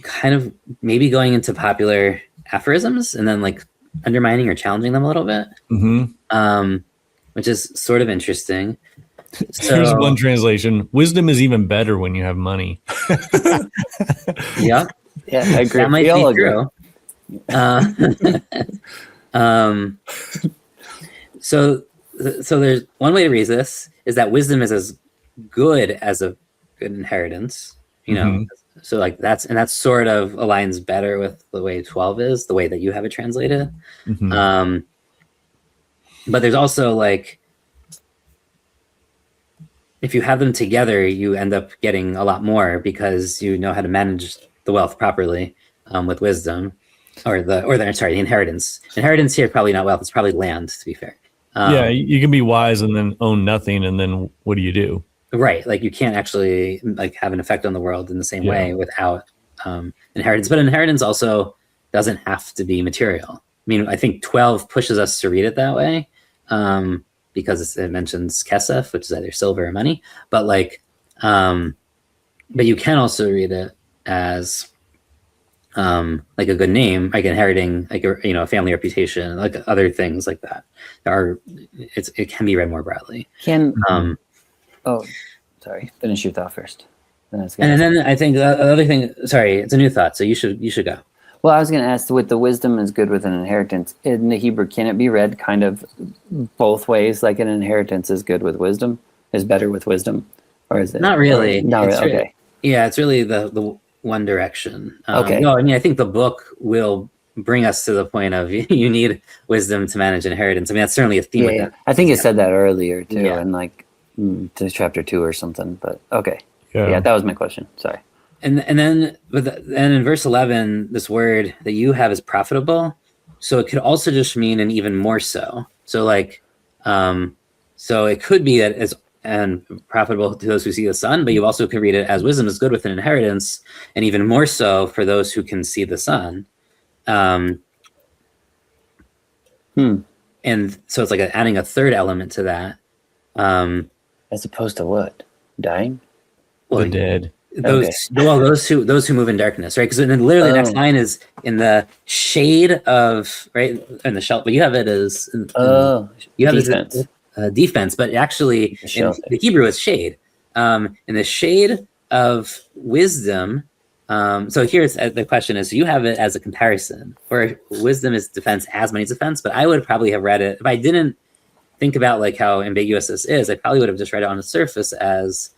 kind of maybe going into popular aphorisms and then like undermining or challenging them a little bit, which is sort of interesting. So, here's one translation. Wisdom is even better when you have money. Yeah, I agree. That might be true. So there's one way to read this is that wisdom is as good as a good inheritance, you know. So like that sort of aligns better with the way 12 is, the way that you have it translated. But there's also like, if you have them together, you end up getting a lot more because you know how to manage the wealth properly with wisdom, the inheritance. Inheritance here probably not wealth; it's probably land. To be fair, you can be wise and then own nothing, and then what do you do? Right, like you can't actually like have an effect on the world in the same way without inheritance. But inheritance also doesn't have to be material. I mean, I think 12 pushes us to read it that way. Because it mentions kesef, which is either silver or money, but like, but you can also read it as like a good name, like inheriting, like a family reputation, like other things like that. It can be read more broadly. Finish your thought first. And then I think the other thing. Sorry, it's a new thought, so you should go. Well, I was going to ask, with the wisdom is good with an inheritance, in the Hebrew, can it be read kind of both ways? Like an inheritance is good with wisdom, is better with wisdom? Or is it? Not really. Not really, okay. Yeah, it's really the one direction. Okay. No, I mean, I think the book will bring us to the point of you need wisdom to manage inheritance. I mean, that's certainly a theme with that. I think it said that earlier, too, in like to chapter 2 or something, but okay. Yeah, that was my question. Sorry. And then in verse 11, this word that you have is profitable. So it could also just mean an even more so. So like, so it could be that as and profitable to those who see the sun, but you also could read it as wisdom is good with an inheritance, and even more so for those who can see the sun. And so it's like adding a third element to that. As opposed to what? Dying? Well, the dead. Those who move in darkness, right? Because then literally the next line is in the shade of, right, in the shelter. But you have it as you have defense. It as defense, but actually in the Hebrew it's shade. In the shade of wisdom. So here's the question: is you have it as a comparison, or wisdom is defense as money is defense? But I would probably have read it if I didn't think about like how ambiguous this is. I probably would have just read it on the surface as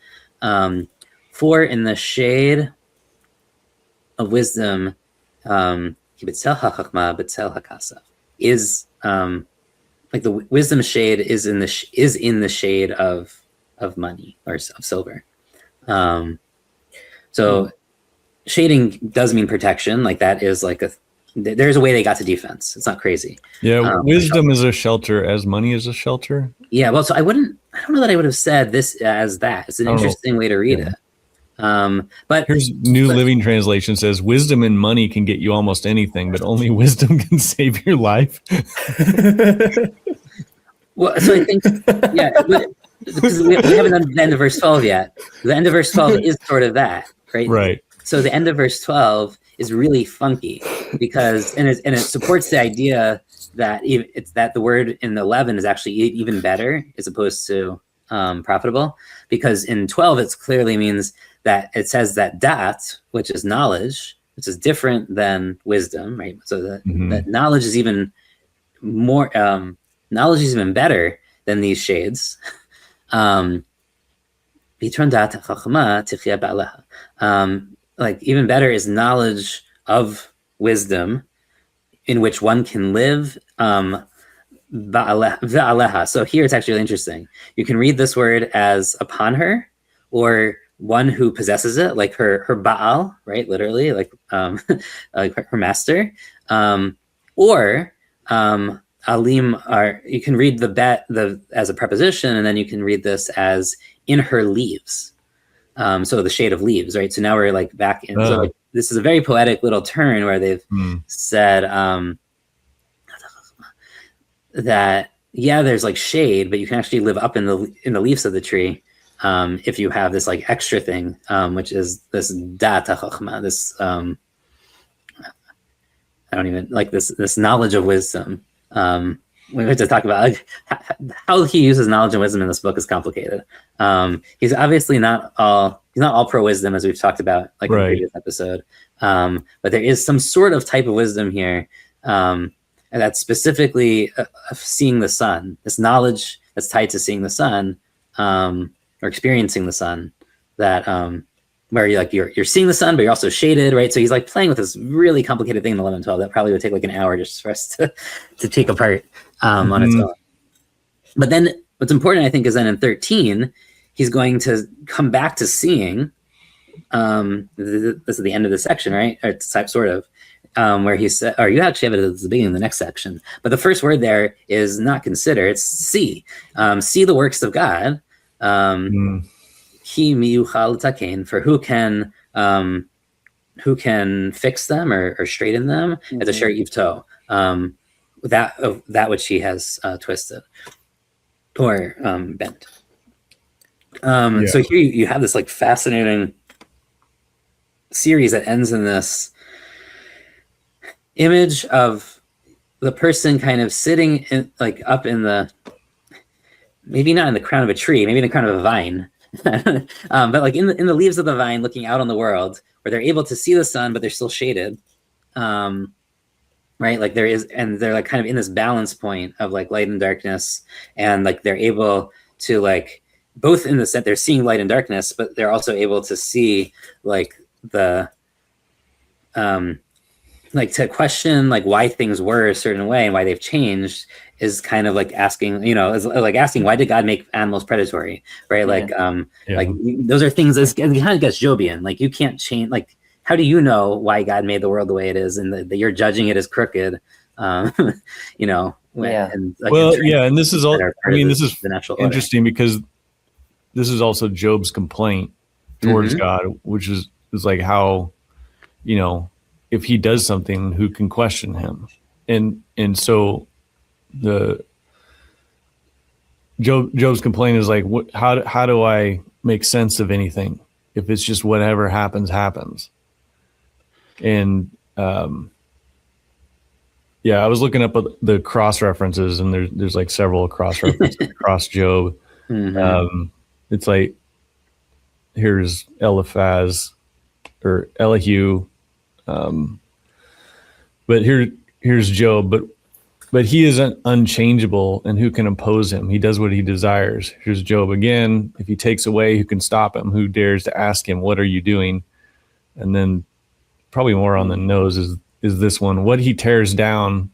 For in the shade of wisdom, B'tzel hachachma, b'tzel hakasaf, is like the wisdom shade is in the shade of money or of silver. So shading does mean protection. Like that is like there's a way they got to defense. It's not crazy. Yeah, wisdom is a shelter as money is a shelter. Yeah, well, so I don't know that I would have said this as that. It's an interesting way to read it. But here's Living Translation says, wisdom and money can get you almost anything, but only wisdom can save your life. Well, so I think, yeah, because we haven't done the end of verse 12 yet. The end of verse 12 is sort of that, right? Right. So the end of verse 12 is really funky because, and it supports the idea that it's that the word in 11 is actually even better as opposed to profitable, because in 12 it clearly means that it says that dat, which is knowledge, which is different than wisdom, right? So that knowledge is even more, knowledge is even better than these shades. Like even better is knowledge of wisdom, in which one can live. So here it's actually really interesting. You can read this word as upon her, or one who possesses it, like her Baal, right? Literally, like like her master, or alim are. You can read the as a preposition, and then you can read this as in her leaves. So the shade of leaves, right? So now we're like back in. So like, this is a very poetic little turn where they've said that there's like shade, but you can actually live up in the leaves of the tree if you have this like extra thing, which is this data chachma, this I don't even like this knowledge of wisdom. We have to talk about like, how he uses knowledge and wisdom in this book is complicated. He's obviously not all pro wisdom, as we've talked about like in the previous episode. But there is some sort of type of wisdom here, and that's specifically of seeing the sun. This knowledge that's tied to seeing the sun, or experiencing the sun. That where you're seeing the sun, but you're also shaded, right? So he's like playing with this really complicated thing in 11:12 that probably would take like an hour just for us to take apart on its own. But then what's important, I think, is then in 13, he's going to come back to seeing. This is the end of the section, right? Or it's sort of where he said, or you actually have it at the beginning of the next section. But the first word there is not consider; it's see. See the works of God. He miyuchal takein, for who can fix them or straighten them at the share yivto, that which he has twisted or bent. So here you have this like fascinating series that ends in this image of the person kind of sitting in, like up in the, maybe not in the crown of a tree, maybe in the crown of a vine. But like in the leaves of the vine, looking out on the world, where they're able to see the sun, but they're still shaded, right? Like there is, and they're like kind of in this balance point of like light and darkness, and like they're able to like both in the sense they're seeing light and darkness, but they're also able to see like the like to question like why things were a certain way and why they've changed is kind of like asking, is like asking, why did God make animals predatory, right? Like, like those are things that kind of gets Jobian. Like you can't change, like, how do you know why God made the world the way it is and that you're judging it as crooked? And like, and this is all, this is interesting because this is also Job's complaint towards God, which is like how, if he does something, who can question him? And so Job's complaint is like, how do I make sense of anything if it's just whatever happens? And I was looking up the cross references, and there's like several cross references across Job. It's like, here's Eliphaz or Elihu, but here's Job. But But he isn't unchangeable, and who can oppose him? He does what he desires. Here's Job again. If he takes away, who can stop him? Who dares to ask him, what are you doing? And then probably more on the nose is this one. What he tears down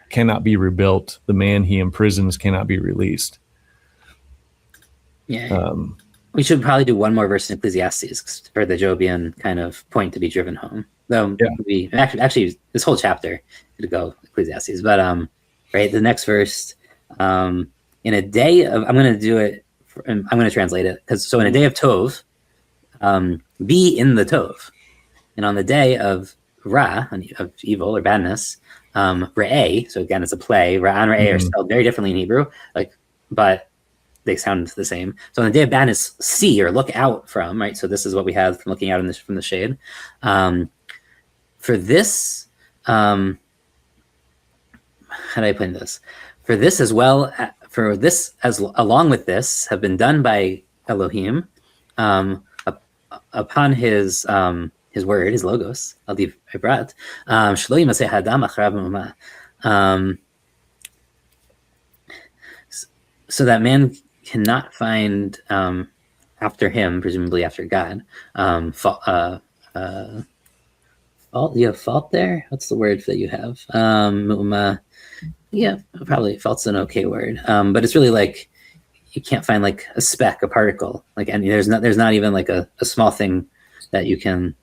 cannot be rebuilt. The man he imprisons cannot be released. Yeah. We should probably do one more verse in Ecclesiastes for the Jobian kind of point to be driven home. Though we actually this whole chapter could go Ecclesiastes, but right, the next verse, in a day of, I'm going to do it. I'm going to translate it because so in a day of Tov, be in the Tov, and on the day of Ra, of evil or badness, Re'eh. So again, it's a play. Ra and Re'eh are spelled very differently in Hebrew, but they sound the same. So on the day of badness, see or look out from, right? So this is what we have from looking out from the shade. For this, how do I put this? For this as well, for this as along with this have been done by Elohim upon his word, his logos, Aldiv Ibrat, Shlo Yimaseh Hadam Acharav Mumah. So that man cannot find after him, presumably after God, fault. You have fault there? What's the word that you have? Yeah, probably fault's an okay word. But it's really like you can't find like a speck, a particle, like any. There's not even like a small thing that you can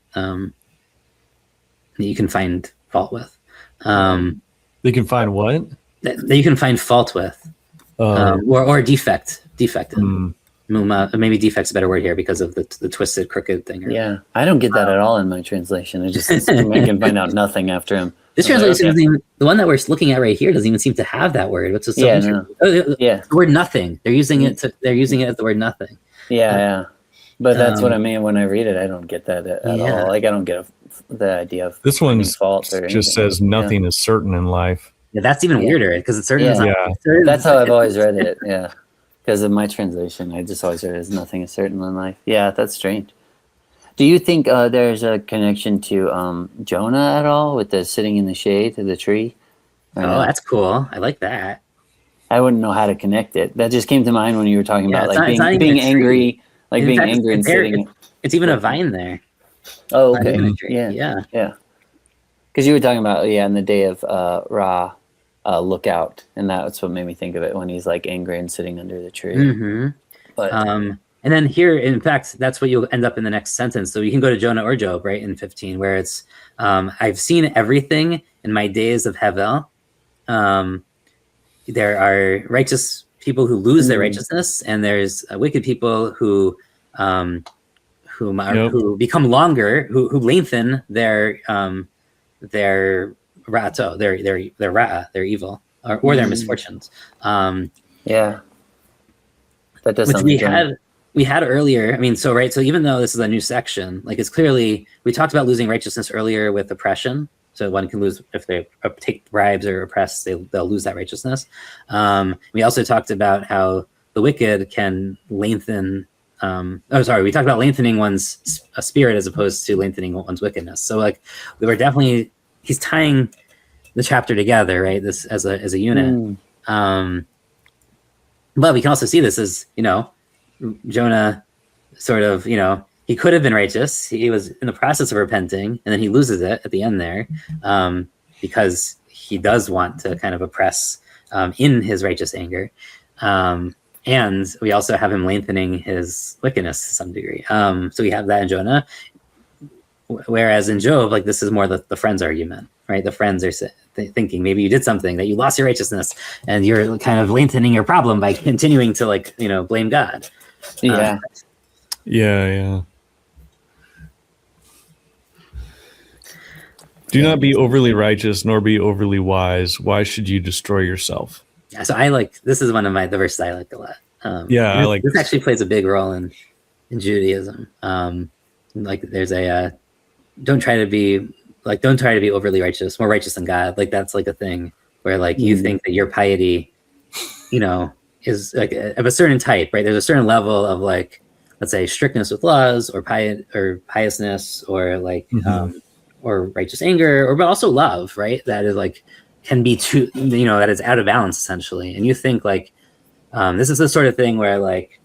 find fault with. They can find what? That you can find fault with, or defect in. Maybe defect's a better word here because of the twisted, crooked thing. Yeah, I don't get that at all in my translation. I just I can find out nothing after him. This translation doesn't even, the one that we're looking at right here doesn't even seem to have that word. What's the word nothing? They're using it as the word nothing. Yeah. But that's what I mean when I read it. I don't get that at all. Like I don't get the idea of this one's fault or just says nothing is certain in life. Yeah, that's even weirder because it's certain. Yeah. That's how I've always read it. Yeah. Because of my translation, I just always read it as nothing is certain in life. Yeah, that's strange. Do you think there's a connection to Jonah at all with the sitting in the shade of the tree? That's cool. I like that. I wouldn't know how to connect it. That just came to mind when you were talking about like being angry, like being angry and sitting. It's even a vine there. Oh, okay. Yeah. Because you were talking about in the day of Ra. Lookout, and that's what made me think of it when he's like angry and sitting under the tree. Mm-hmm. But and then here, in fact, that's what you'll end up in the next sentence. So you can go to Jonah or Job, right, in 15, where it's I've seen everything in my days of Hevel. There are righteous people who lose their righteousness, and there's wicked people who become longer, who lengthen their Ra'ato, their ra'a, their evil, or their misfortunes. That does which we had earlier. I mean, so even though this is a new section, like it's clearly, we talked about losing righteousness earlier with oppression. So one can lose if they take bribes or oppress, they'll lose that righteousness. We also talked about how the wicked can lengthen. We talked about lengthening one's spirit as opposed to lengthening one's wickedness. So like we were definitely. He's tying the chapter together, right? This as a unit. But we can also see this as, Jonah sort of, he could have been righteous. He was in the process of repenting, and then he loses it at the end there because he does want to kind of oppress in his righteous anger. And we also have him lengthening his wickedness to some degree. So we have that in Jonah. Whereas in Job, like this is more the friends argument, right? The friends are thinking maybe you did something, that you lost your righteousness, and you're kind of lengthening your problem by continuing to blame God. Yeah. Do not be overly righteous, nor be overly wise. Why should you destroy yourself? Yeah, so this is one of the verses I like a lot. I like this. Actually plays a big role in Judaism. Like there's don't try to be overly righteous, more righteous than God. Like that's like a thing where like you think that your piety, is like of a certain type, right? There's a certain level of like, let's say strictness with laws or piousness or like, or righteous anger, but also love, right? That is like can be too, that is out of balance essentially. And you think like, this is the sort of thing where like,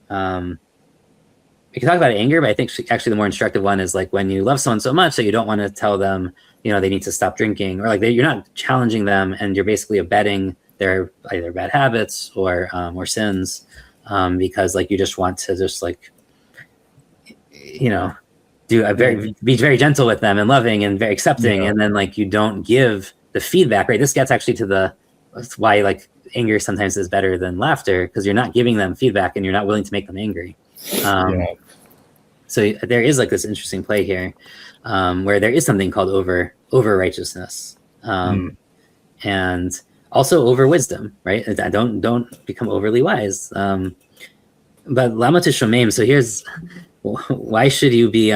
we can talk about anger, but I think actually the more instructive one is like when you love someone so much that you don't want to tell them, they need to stop drinking, or like you're not challenging them, and you're basically abetting their either bad habits or sins, because like you just want to just like, be very gentle with them and loving and very accepting, and then like you don't give the feedback, right? This gets actually to that's why like anger sometimes is better than laughter, because you're not giving them feedback and you're not willing to make them angry. So there is like this interesting play here, where there is something called over righteousness, and also over wisdom, right? Don't become overly wise. But lama tishomem. So here's why should you be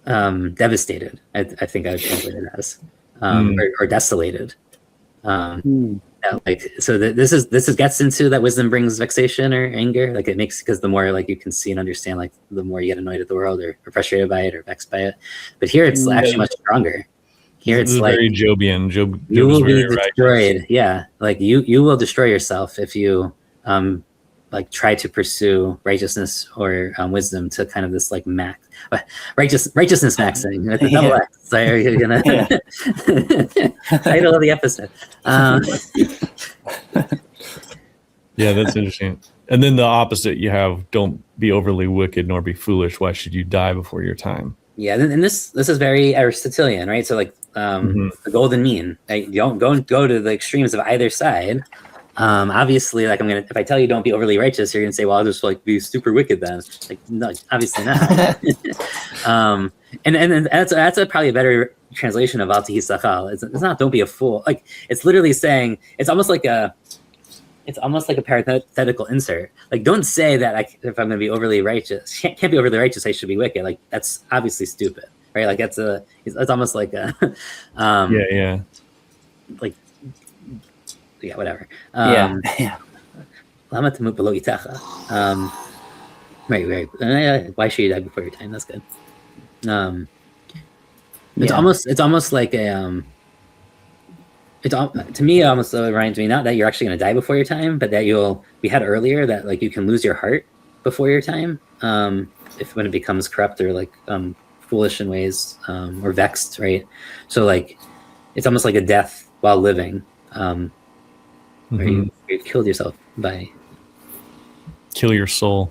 devastated? I think I would translate it as or desolated. This gets into that wisdom brings vexation or anger. Like it makes, because the more like you can see and understand, like the more you get annoyed at the world or frustrated by it or vexed by it. But here it's actually much stronger. Here it's like very Jobian. Job you will be destroyed. Righteous. Yeah, like you will destroy yourself if you try to pursue righteousness or wisdom to kind of this like righteousness maxing at the double X. So you're gonna title of the episode. Yeah, that's interesting. And then the opposite, you have don't be overly wicked nor be foolish. Why should you die before your time? Yeah, and this is very Aristotelian, right? So like the golden mean. Right? You don't go to the extremes of either side. Obviously, like if I tell you don't be overly righteous, you're gonna say, well, I'll just like be super wicked then. Like, no, obviously not. and that's probably a better translation of al tihi sachal. It's not don't be a fool. Like it's literally saying it's almost like a parenthetical insert. Like don't say that like if I'm gonna be overly righteous, can't be overly righteous, I should be wicked. Like that's obviously stupid, right? Like it's almost like a like. Yeah, whatever. Right. Why should you die before your time? That's good. It's almost like a to me, it almost reminds me not that you're actually going to die before your time, but that we had earlier that like you can lose your heart before your time, when it becomes corrupt or like foolish in ways, or vexed, right? So like it's almost like a death while living. Where you killed yourself by kill your soul.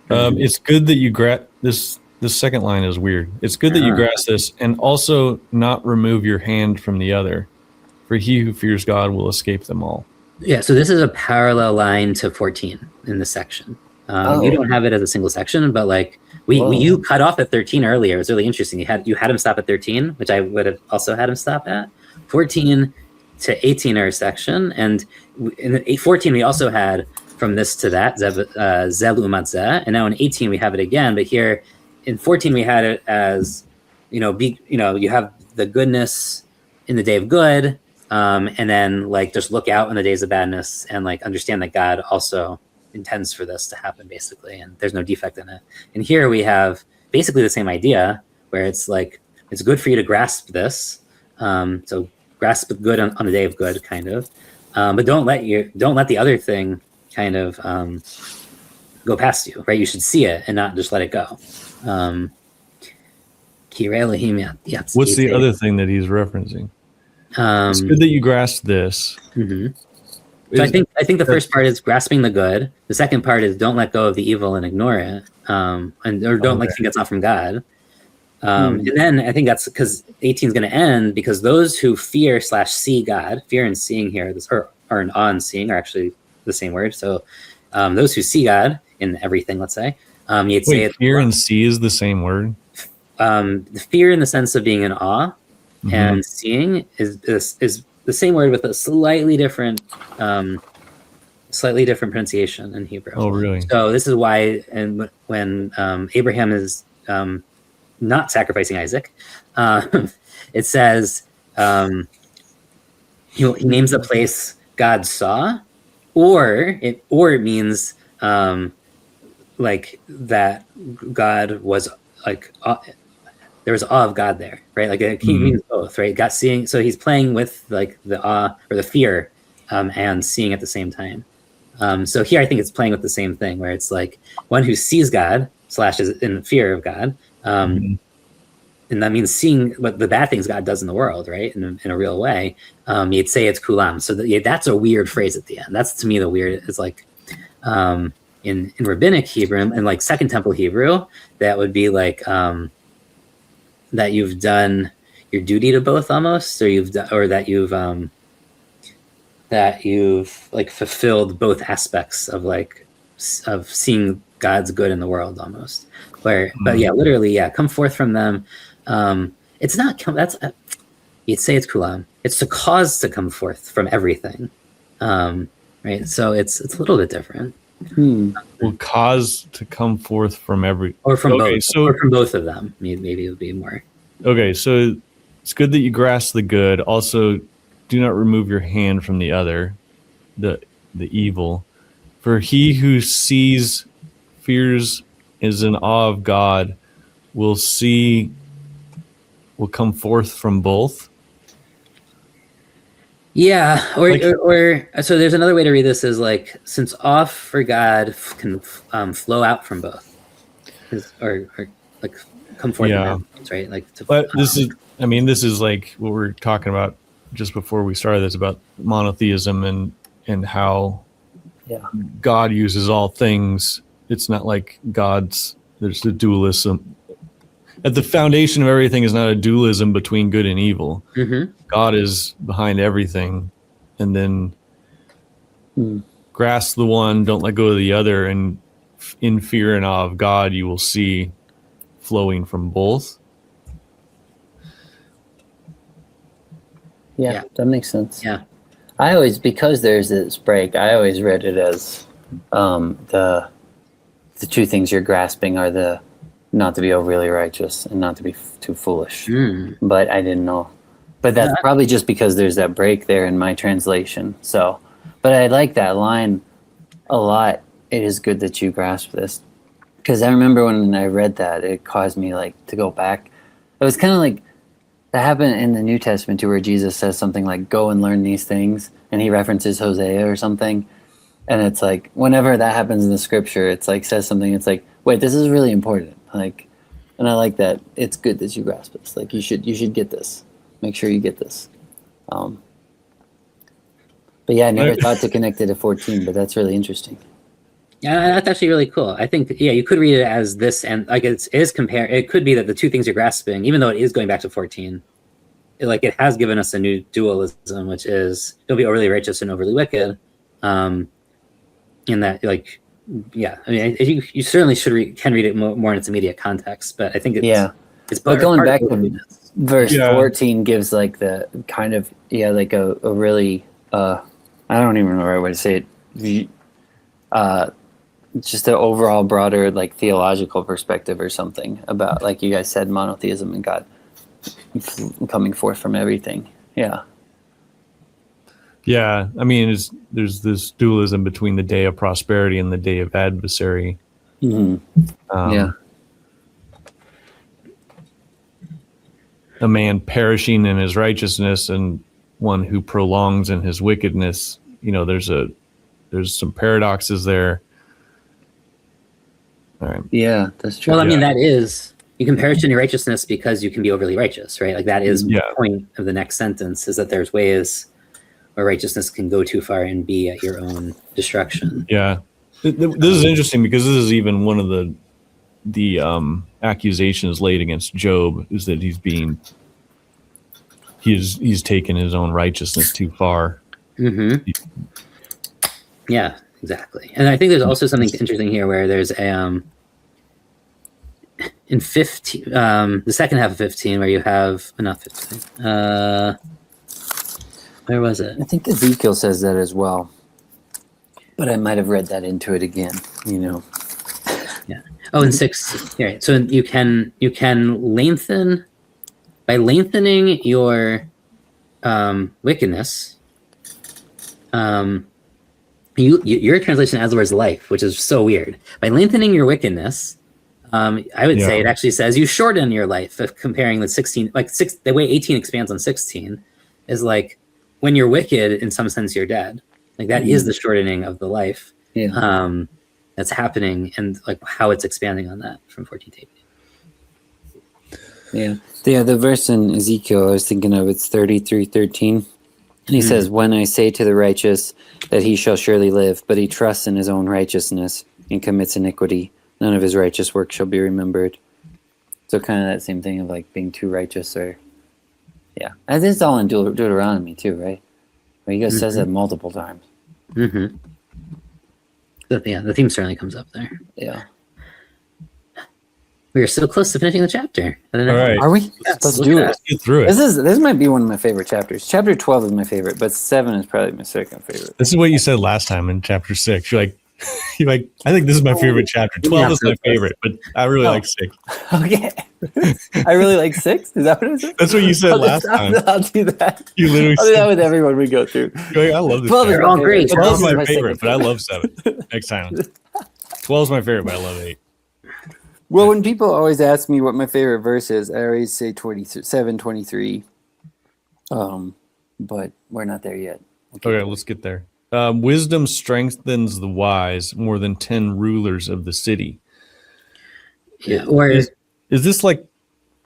It's good that you this second line is weird. It's good that you grasp this and also not remove your hand from the other, for he who fears God will escape them all. Yeah, so this is a parallel line to 14 in this section. You don't have it as a single section, but like you cut off at 13 earlier. It was really interesting. You had him stop at 13, which I would have also had him stop at. 14 to 18 are a section, and in 14 we also had from this to that zel umat zeh, and now in 18 we have it again, but here in 14 we had it as you have the goodness in the day of good, and then like just look out in the days of badness and like understand that God also intends for this to happen basically, and there's no defect in it. And here we have basically the same idea where it's like it's good for you to grasp this, so grasp the good on the day of good, kind of, but don't let the other thing kind of go past you, right? You should see it and not just let it go. What's the other thing that he's referencing? It's good that you grasp this. So I think the first part is grasping the good. The second part is don't let go of the evil and ignore it, or don't think it's not from God. And then I think that's because 18 is going to end, because those who fear / see God, fear and seeing here, or an awe and seeing are actually the same word. So those who see God in everything, let's say, you'd say fear and see is the same word. The fear in the sense of being in awe, and seeing is the same word with a slightly different pronunciation in Hebrew. Oh, really? So this is why, and when Abraham is not sacrificing Isaac, it says he names the place God saw, or it means like that God was like there was awe of God there, right? Like he means both, right? God seeing, so he's playing with like the awe or the fear, and seeing at the same time. So here I think it's playing with the same thing, where it's like one who sees God / is in fear of God, and that means seeing what the bad things God does in the world, right? In a real way. You'd say it's kulam. So that's a weird phrase at the end. That's to me the weird. It's like in rabbinic Hebrew and like Second Temple Hebrew, that would be like that you've done your duty to both almost, or that you've like fulfilled both aspects of like of seeing God's good in the world almost. But yeah, literally, yeah, come forth from them. It's not that's you'd say it's kulam. It's to cause to come forth from everything, right? So it's a little bit different. Will cause to come forth from every, or from okay, both, so or from both of them. Maybe it would be more. okay. So it's good that you grasp the good. Also, do not remove your hand from the other, the evil. For he who sees, fears, is in awe of God, will come forth from both. Yeah, Like- or so there's another way to read this is like, since awe for God can flow out from both, or like come forth. Yeah. In that, right? Like, But this is like what we're talking about just before we started this, about monotheism and how God uses all things. It's not like there's the dualism. At the foundation of everything is not a dualism between good and evil. God is behind everything, and then grasp the one, don't let go of the other, and in fear and awe of God, you will see flowing from both. Yeah, Yeah. that makes sense. Yeah. I always, because there's this break, I always read it as the two things you're grasping are the not to be overly righteous and not to be too foolish. But I didn't know. But that's probably just because there's that break there in my translation. So, but I like that line a lot. It is good that you grasp this, because I remember when I read that, it caused me like to go back. It was kind of like that happened in the New Testament too, where Jesus says something like, "Go and learn these things," and he references Hosea or something. And it's like, whenever that happens in the scripture, it's like says something. It's like, wait, this is really important. Like, and I like that. It's good that you grasp this. Like, you should get this. Make sure you get this. But yeah, I never thought to connect it to 14, but that's really interesting. Yeah, that's actually really cool. I think, yeah, you could read it as this, and like it could be that the two things you're grasping, even though it is going back to 14, it has given us a new dualism, which is don't be overly righteous and overly wicked. In that, like, yeah, I mean, you certainly can read it more in its immediate context, but I think it's but going back to holiness. Verse 14 gives like the kind of like a really I don't even know the right way to say it. Just an overall broader like theological perspective or something about, like you guys said, monotheism and God coming forth from everything. Yeah. Yeah, I mean, there's this dualism between the day of prosperity and the day of adversary. Yeah. A man perishing in his righteousness and one who prolongs in his wickedness. You know, there's some paradoxes there. All right. Yeah, that's true. Well, I mean, that is, you can perish in your righteousness because you can be overly righteous, right? Like that is the point of the next sentence, is that there's ways where righteousness can go too far and be at your own destruction. Yeah. This is interesting because this is even one of the accusations laid against Job, is that he's taken his own righteousness too far. Yeah, exactly. And I think there's also something interesting here where there's a in 15 the second half of 15 where you have not 15 where was it? I think Ezekiel says that as well, but I might have read that into it again, you know. Yeah. Oh, and 6. Right. So you can lengthen by lengthening your wickedness. Your translation has the words life, which is so weird. By lengthening your wickedness, I would say it actually says you shorten your life. If comparing the 16, the way 18 expands on 16 is like when you're wicked, in some sense, you're dead. Like that is the shortening of the life. Yeah. That's happening, and like how it's expanding on that from 14 to 18. Yeah. The verse in Ezekiel I was thinking of, it's 33:13. And he says, "When I say to the righteous that he shall surely live, but he trusts in his own righteousness and commits iniquity, none of his righteous work shall be remembered." So kind of that same thing of like being too righteous, or and this is all in Deuteronomy too, right? Where he guys says it multiple times. The theme certainly comes up there. Yeah. We are so close to finishing the chapter. All right. Are we? Let's do it. Let's get through it. This might be one of my favorite chapters. Chapter 12 is my favorite, but 7 is probably my second favorite. This is what you said last time in chapter 6. You're like, I think this is my favorite chapter. 12 is my favorite, but I really like 6. Okay. I really like 6? Is that what it is? That's what you said last time. I'll do that. You literally I'll do that with everyone we go through. You're like, I love this. 12 is all great. 12 is This my favorite, second but I love 7. Next time. 12 is my favorite, but I love 8. Well, when people always ask me what my favorite verse is, I always say 7:23. But we're not there yet. Okay, let's get there. Wisdom strengthens the wise more than 10 rulers of the city. Yeah, is this like?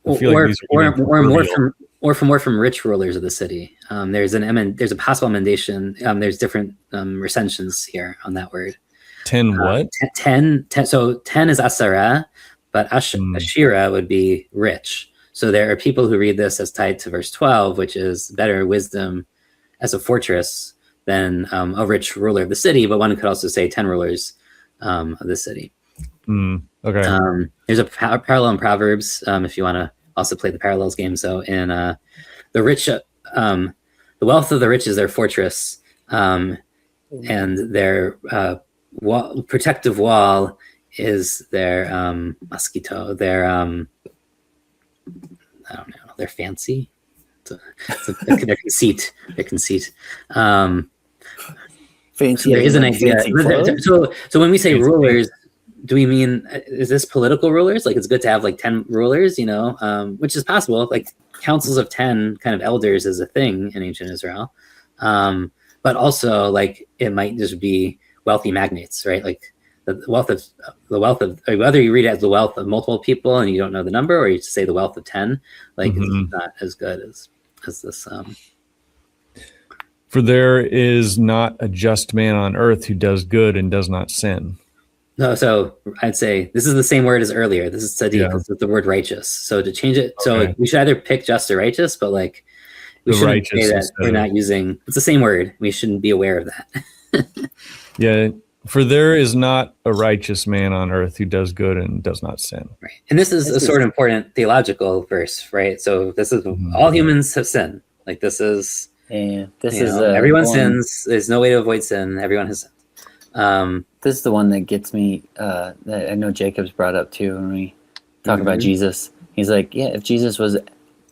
I feel like these are more from rich rulers of the city. There's a possible emendation. There's different recensions here on that word. 10 what? 10. So 10 is asara, but ashira would be rich. So there are people who read this as tied to verse 12, which is better wisdom as a fortress than a rich ruler of the city. But one could also say 10 rulers of the city. Okay. There's a parallel in Proverbs if you want to also play the parallels game. So in the rich, the wealth of the rich is their fortress, and their protective wall is their mosquito. Their I don't know. Their fancy. Their conceit. Their conceit. Fancy. There is an idea. So when we say rulers, do we mean, is this political rulers? Like it's good to have like 10 rulers, which is possible. Like councils of 10 kind of elders is a thing in ancient Israel. But also like it might just be wealthy magnates, right? Like the wealth of whether you read it as the wealth of multiple people and you don't know the number, or you just say the wealth of 10, like it's not as good as this. For there is not a just man on earth who does good and does not sin. No, so I'd say this is the same word as earlier. This is tzaddik, it's the word righteous. So to change it, so we should either pick just or righteous, but like we shouldn't say that we're not using. It's the same word. We shouldn't be aware of that. Yeah, for there is not a righteous man on earth who does good and does not sin. Right, and this is a sort of important theological verse, right? So this is all humans have sinned. Like this is. Everyone sins. There's no way to avoid sin. Everyone has sinned. This is the one that gets me. That I know Jacob's brought up too when we talk about Jesus. He's like, if Jesus was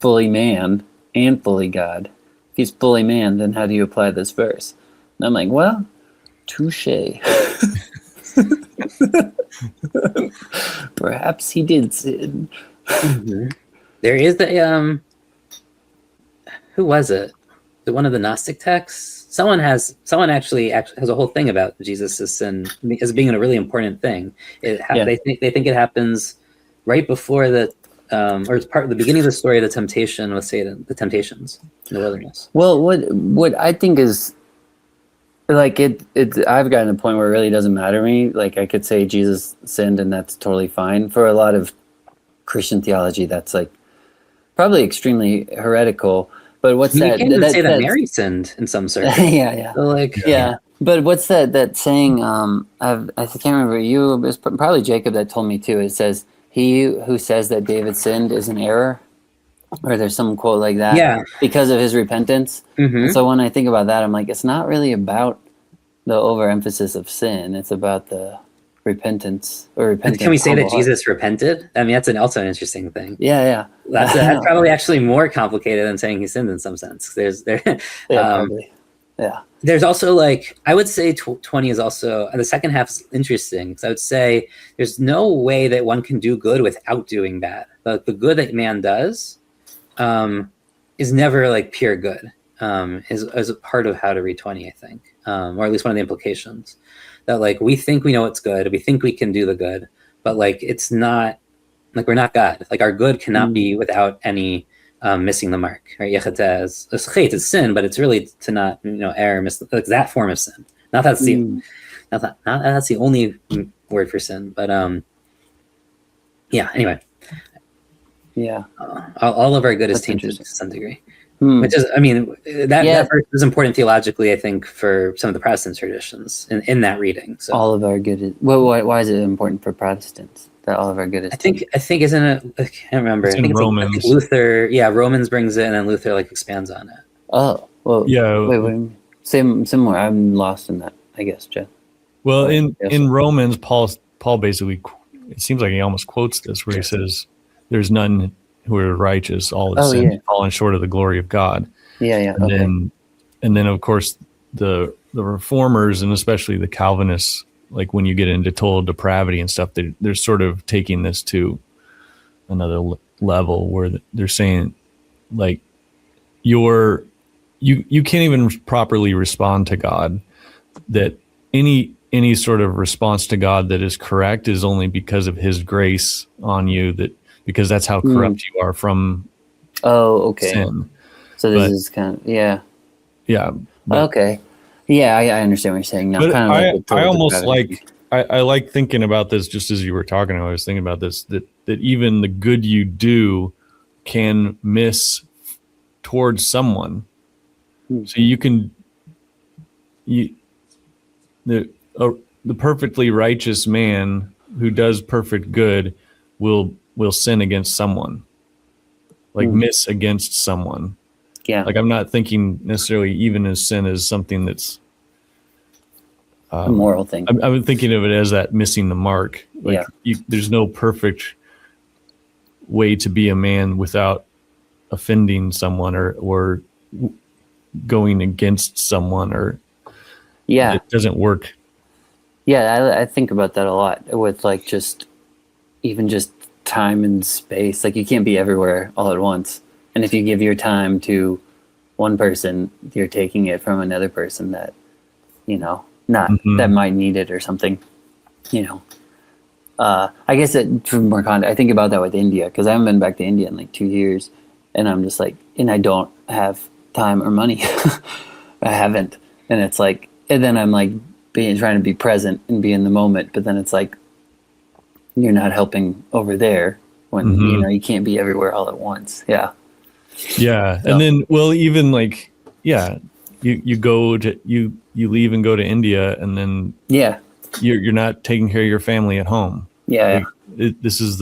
fully man and fully God, if he's fully man, then how do you apply this verse? And I'm like, well, touche. Perhaps he did sin. There is the who was it? One of the Gnostic texts. Someone actually has a whole thing about Jesus' sin as being a really important thing. They think it happens right before or it's part of the beginning of the story of the temptation with Satan, the temptations in the wilderness. Well, what I think is like it I've gotten to a point where it really doesn't matter to me. Like I could say Jesus sinned and that's totally fine. For a lot of Christian theology, that's like probably extremely heretical. But what's that? You can't say that Mary sinned in some circles. Yeah. So But what's that saying? I can't remember. It was probably Jacob that told me too. It says, "He who says that David sinned is an error," or there's some quote like that. Yeah. Because of his repentance. So when I think about that, I'm like, it's not really about the overemphasis of sin. It's about the repentance or repentance. Can we say that Jesus repented? I mean, that's also an interesting thing. Yeah. That's probably actually more complicated than saying he sinned in some sense. Probably. Yeah. there's also like, I would say 20 is also, the second half is interesting because I would say there's no way that one can do good without doing bad. The good that man does is never like pure good, is a part of how to read 20, I think, or at least one of the implications that like we think we know what's good, we think we can do the good, but like it's not, like we're not God. Like our good cannot be without any missing the mark, right? Yechateh is chait, it's sin, but it's really to not, err, miss like that form of sin. Not that's the not that's the only word for sin, but yeah. Anyway, yeah, all of our good is That's tainted interesting. to some degree, which is, I mean, that verse is important theologically, I think, for some of the Protestant traditions in that reading. So all of our good is. Well, why is it important for Protestants that all of our good is? I think isn't it? I can't remember. It's I think in it's Romans. I think Luther. Yeah, Romans brings it, and then Luther like expands on it. Oh, well, Yeah. Wait. Similar. I'm lost in that, I guess, Jeff. Well, Yes. in Romans, Paul basically, it seems like he almost quotes this where he says, "There's none who are righteous; all have sinned, fallen short of the glory of God." Yeah. And then of course the reformers, and especially the Calvinists, like when you get into total depravity and stuff, they're sort of taking this to another level where they're saying like you can't even properly respond to God, that any sort of response to God that is correct is only because of his grace on you, that because that's how corrupt you are from sin. So this is kind of yeah. Okay. Yeah, I understand what you're saying now. But Kind of like I almost like I like thinking about this just as you were talking. I was thinking about this that even the good you do can miss towards someone. So the perfectly righteous man who does perfect good will sin against someone, like miss against someone. Yeah. Like I'm not thinking necessarily even as sin as something that's a moral thing. I'm thinking of it as that missing the mark. Like there's no perfect way to be a man without offending someone or going against someone, or it doesn't work. Yeah, I think about that a lot with like just time and space. Like you can't be everywhere all at once. And if you give your time to one person, you're taking it from another person that, that might need it or something, I guess for more context, I think about that with India, because I haven't been back to India in like 2 years, and I'm just like, and I don't have time or money. I haven't. And it's like, and then I'm like trying to be present and be in the moment, but then it's like, you're not helping over there when, you can't be everywhere all at once. Yeah. Yeah. And then, well, even like, you go to, you leave and go to India, and then you're not taking care of your family at home. This is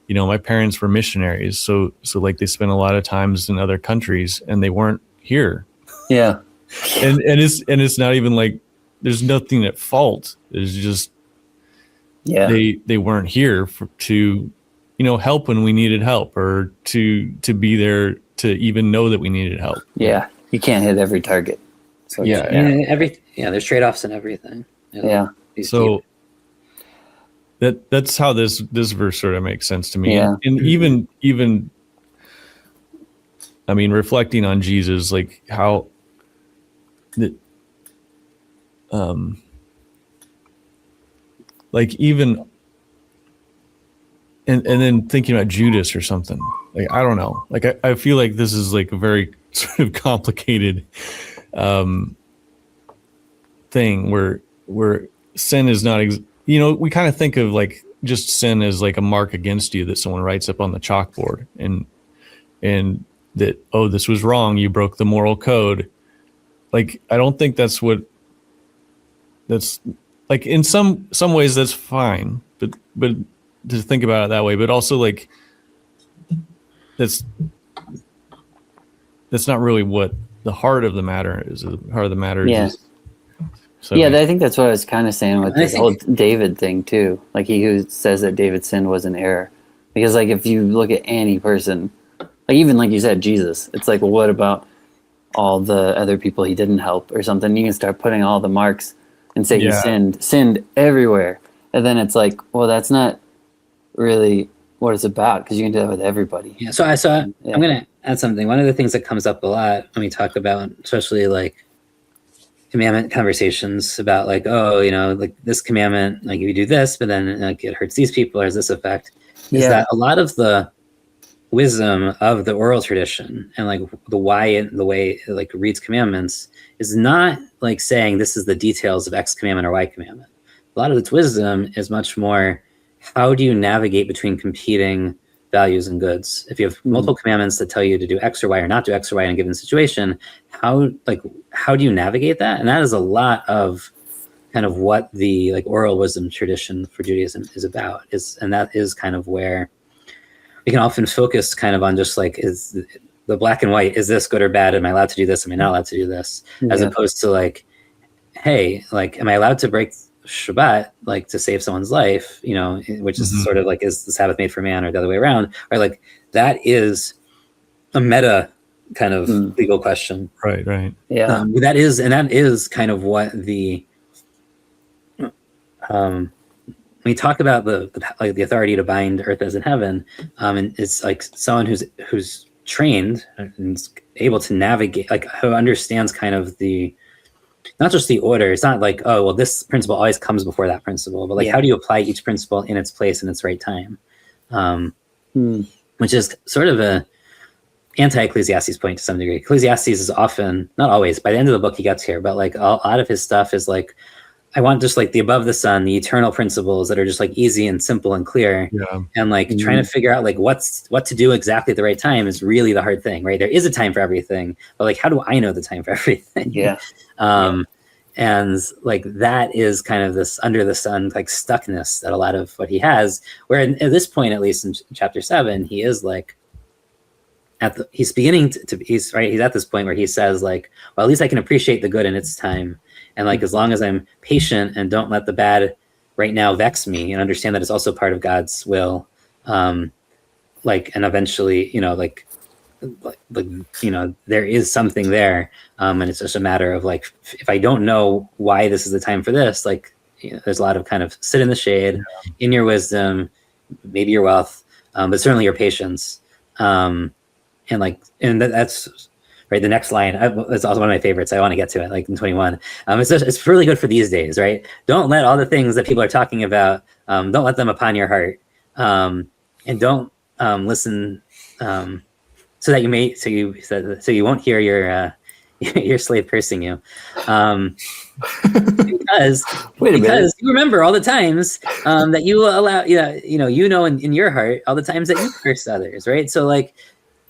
my parents were missionaries, so like they spent a lot of times in other countries and they weren't here. And it's not even like there's nothing at fault. It's just they weren't here to help when we needed help, or to be there to even know that we needed help. You can't hit every target. So there's trade-offs in everything. So that's how this verse sort of makes sense to me. And even I mean, reflecting on Jesus, like how that like even and then thinking about Judas or something, like I don't know, like I feel like this is like a very sort of complicated thing where sin is not we kind of think of like just sin as like a mark against you that someone writes up on the chalkboard, and that, oh, this was wrong, you broke the moral code. Like I don't think that's like in some ways that's fine, but to think about it that way, but also like that's not really what the heart of the matter is. The heart of the matter is I think that's what I was kind of saying with this whole David thing too. Like he who says that David's sin was an error, because like if you look at any person, like even like you said Jesus, it's like, well, what about all the other people he didn't help or something. You can start putting all the marks and say he sinned everywhere. And then it's like, well, that's not really what it's about, because you can do that with everybody. Yeah. So I'm going to add something. One of the things that comes up a lot when we talk about, especially like commandment conversations about like, oh, you know, like this commandment, like you do this, but then like it hurts these people or has this effect, is that a lot of the wisdom of the oral tradition and like the why and the way it like reads commandments is not like saying this is the details of X commandment or Y commandment. A lot of its wisdom is much more, how do you navigate between competing values and goods? If you have multiple commandments that tell you to do X or Y or not do X or Y in a given situation, how do you navigate that? And that is a lot of kind of what the like oral wisdom tradition for Judaism is about, and that is kind of where we can often focus kind of on just like, is the black and white, is this good or bad? Am I allowed to do this? Am I not allowed to do this? As opposed to like, hey, like, am I allowed to break Shabbat, like to save someone's life, you know, which is sort of like, is the Sabbath made for man or the other way around? Or like, that is a meta kind of legal question. Right. Yeah. That is kind of what the, when we talk about the authority to bind earth as in heaven, and it's like someone who's trained and is able to navigate, like who understands kind of the, not just the order. It's not like, oh, well, this principle always comes before that principle, but like, how do you apply each principle in its place in its right time? Which is sort of a anti-Ecclesiastes point to some degree. Ecclesiastes is often, not always, by the end of the book he gets here, but like a lot of his stuff is like, I want just like the above the sun, the eternal principles that are just like easy and simple and clear. And like trying to figure out like what to do exactly at the right time is really the hard thing, right? There is a time for everything, but like, how do I know the time for everything? And like, that is kind of this under the sun, like stuckness that a lot of what he has, where at this point, at least in chapter 7, he is like, he's beginning he's at this point where he says like, well, at least I can appreciate the good in its time. And like, as long as I'm patient and don't let the bad right now vex me and understand that it's also part of God's will, like, and eventually, you know, like, you know, there is something there. And it's just a matter of like, if I don't know why this is the time for this, like, you know, there's a lot of kind of sit in the shade in your wisdom, maybe your wealth, but certainly your patience. And that's right. The next line is also one of my favorites. I want to get to it, like in 21. It's really good for these days, right? Don't let all the things that people are talking about, don't let them upon your heart, and don't listen, so that you won't hear your slave cursing you, because you remember all the times that you allow, in your heart all the times that you curse others, right? So like,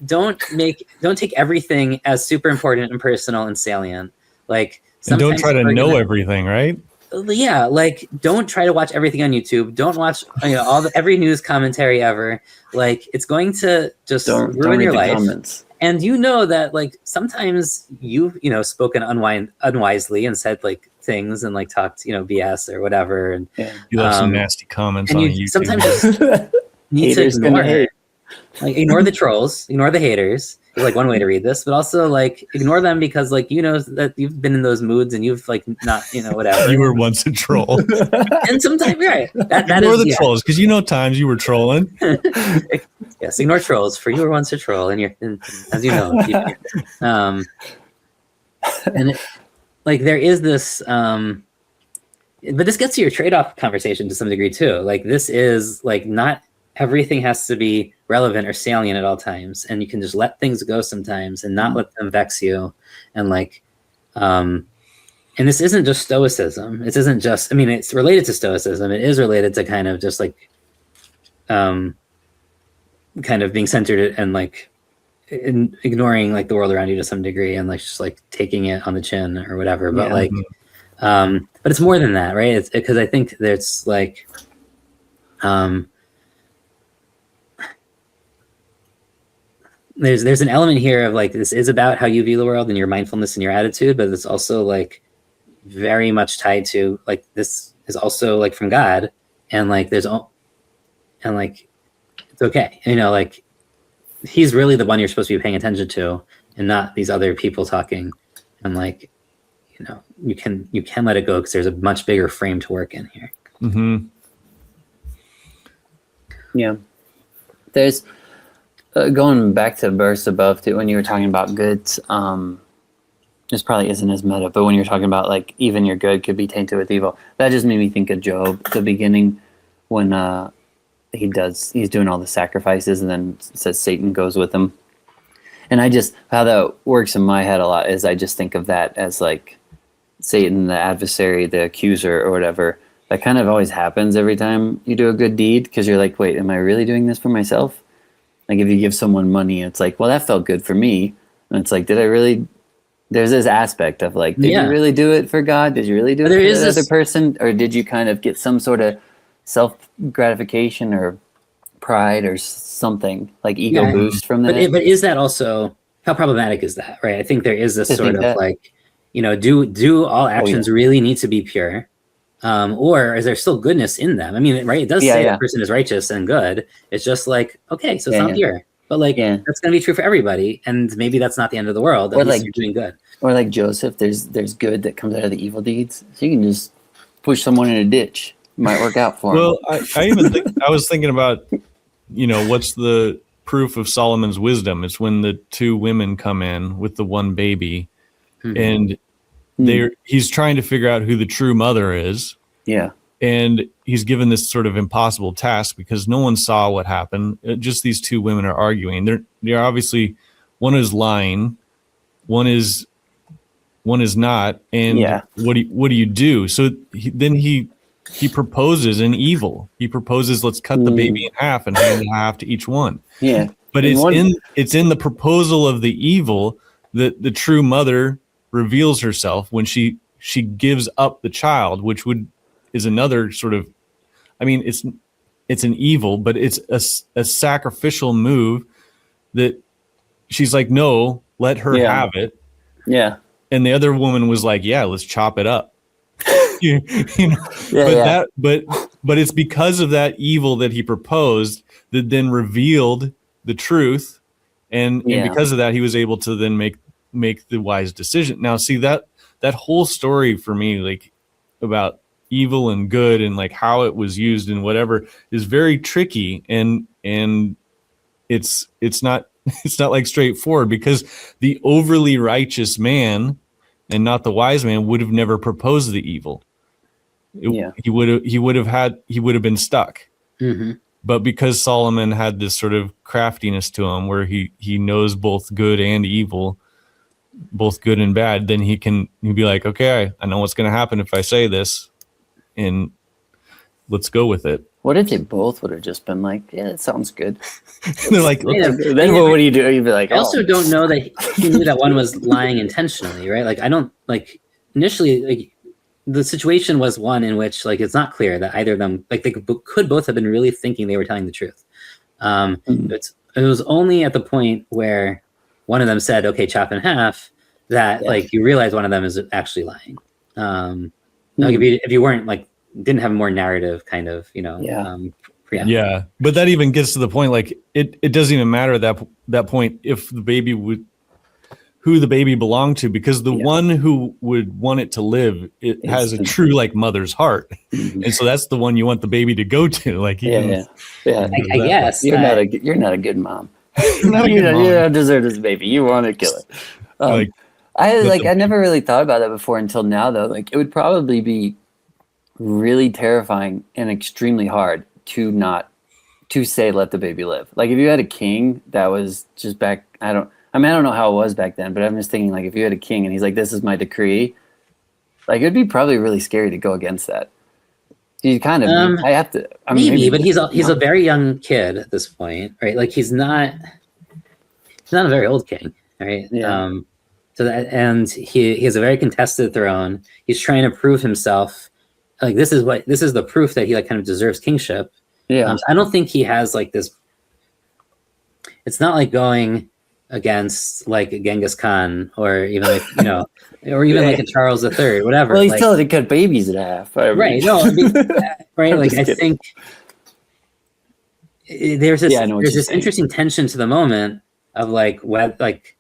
don't take everything as super important and personal and salient. Like, and don't try to know everything, right? Yeah, like, don't try to watch everything on YouTube. Don't watch every news commentary ever. Like, it's going to just ruin your life. Comments. And you know that like sometimes you've spoken unwisely and said like things and like talked BS or whatever. And you left some nasty comments on YouTube. Sometimes just need to ignore it. Like, ignore the trolls, ignore the haters is like one way to read this, but also like ignore them because like, that you've been in those moods and you've like not, whatever. You were once a troll. And sometimes, right. Ignore the trolls, because times you were trolling. Yes, ignore trolls, for you were once a troll, and as you know. And there is this, but this gets to your trade-off conversation to some degree too. Like, this is like, not everything has to be relevant or salient at all times, and you can just let things go sometimes and not let them vex you. And like, and this isn't just stoicism. It isn't just, it's related to stoicism. It is related to kind of just like, kind of being centered and like ignoring like the world around you to some degree and like just like taking it on the chin or whatever. But but it's more than that, right? It's because I think there's like, there's an element here of like, this is about how you view the world and your mindfulness and your attitude, but it's also like very much tied to like, this is also like from God, and like it's okay, like he's really the one you're supposed to be paying attention to, and not these other people talking. And like, you can let it go because there's a much bigger frame to work in here. Mm-hmm. Yeah. There's going back to the verse above too, when you were talking about goods, this probably isn't as meta, but when you're talking about like even your good could be tainted with evil, that just made me think of Job, the beginning, when he's doing all the sacrifices, and then it says Satan goes with him. And how that works in my head a lot is I just think of that as like Satan, the adversary, the accuser, or whatever. That kind of always happens every time you do a good deed, because you're like, wait, am I really doing this for myself? Like if you give someone money, it's like, well, that felt good for me. And it's like, did I really? There's this aspect of like, did you really do it for God? Did you really do it for the other person? Or did you kind of get some sort of self-gratification or pride or something, like ego boost from that? But is that also, how problematic is that, right? I think there is this sort of like, do all actions really need to be pure? Or is there still goodness in them? I mean, right? It does say a person is righteous and good. It's just like, okay, so it's not pure. But like, that's going to be true for everybody. And maybe that's not the end of the world. At least you're doing good. Or like Joseph, there's good that comes out of the evil deeds. So you can just push someone in a ditch. It might work out for him. Well, I was thinking about, what's the proof of Solomon's wisdom? It's when the two women come in with the one baby, and he's trying to figure out who the true mother is. Yeah. And he's given this sort of impossible task because no one saw what happened. Just these two women are arguing. They're obviously, one is lying, one is not. And what do you do? So then he proposes an evil. He proposes, let's cut the baby in half and hand half to each one. Yeah. But it's in the proposal of the evil that the true mother reveals herself when she gives up the child, which is another sort of, I mean, it's an evil, but it's a sacrificial move that she's like, no, let her have it. Yeah. And the other woman was like, yeah, let's chop it up. But it's because of that evil that he proposed that then revealed the truth. And because of that, he was able to then make the wise decision. Now, see, that whole story for me, like about evil and good and like how it was used and whatever, is very tricky, and it's not like straightforward, because the overly righteous man and not the wise man would have never proposed the evil. He would have been stuck. Mm-hmm. But because Solomon had this sort of craftiness to him where he knows both good and evil, both good and bad, then he'd be like, okay, I know what's going to happen if I say this, and let's go with it. What if they both would have just been like, yeah, that sounds good? They're like, then what do you do? You'd be like, I also don't know that he knew that one was lying intentionally, right? Like, I don't, like, initially, like, the situation was one in which, like, it's not clear that either of them, like, they could both have been really thinking they were telling the truth. It was only at the point where one of them said, okay, chop in half, that like you realize one of them is actually lying. Like if you weren't, like, didn't have more narrative kind of, but that even gets to the point, like it doesn't even matter at that point if the baby who the baby belonged to, because the one who would want it to live, it has a true like mother's heart. And so that's the one you want the baby to go to. Like, I guess you're not a good mom. You don't deserve this baby. You want to kill it. I never really thought about that before until now, though. Like, it would probably be really terrifying and extremely hard to say let the baby live. Like, if you had a king that was just back, I don't know how it was back then, but I'm just thinking, like, if you had a king and he's like, this is my decree, like, it'd be probably really scary to go against that. You kind of, maybe, but he's a very young kid at this point, right? Like, he's not a very old king, right? Yeah. And he has a very contested throne. He's trying to prove himself. Like, this is the proof that he, like, kind of deserves kingship. Yeah. I don't think he has, like, this. It's not like going against, like, Genghis Khan or even, like, or even like a Charles III, whatever. Well, he's still to cut babies in half. Right. No. I mean, right. Like, I think there's this interesting tension to the moment of, like, what, like,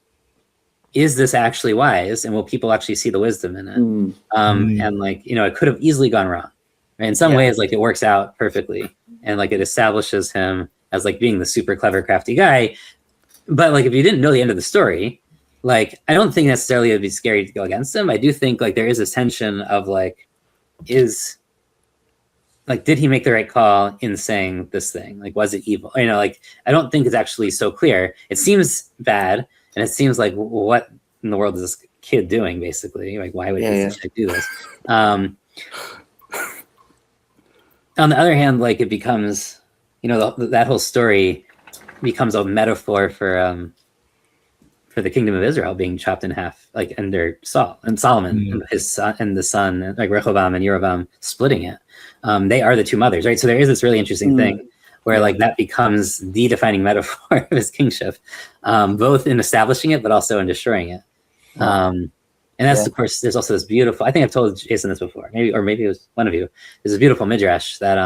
is this actually wise, and will people actually see the wisdom in it? And like, you know, it could have easily gone wrong. Right? In some ways, like it works out perfectly, and like it establishes him as like being the super clever, crafty guy. But like, if you didn't know the end of the story, like, I don't think necessarily it'd be scary to go against him. I do think like there is this tension of like, did he make the right call in saying this thing? Like, was it evil? You know, like, I don't think it's actually so clear. It seems bad, and it seems like, what in the world is this kid doing, basically? Like, why would this kid do this? On the other hand, like, it becomes, you know, that whole story becomes a metaphor for the kingdom of Israel being chopped in half, like under Saul and Solomon and his son, and the son, like Rehoboam and Yeroboam splitting it. They are the two mothers, right? So there is this really interesting thing where like that becomes the defining metaphor of his kingship, both in establishing it, but also in destroying it. And that's, of course, there's also this beautiful, I think I've told Jason this before, maybe it was one of you. There's a beautiful midrash that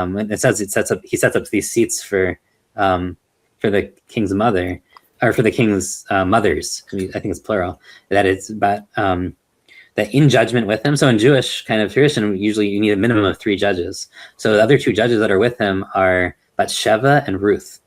he sets up these seats for the king's mother, or for the king's mothers. I think it's plural. That it's about that in judgment with him. So in Jewish kind of tradition, usually you need a minimum of 3 judges. So the other 2 judges that are with him are Bathsheba and Ruth.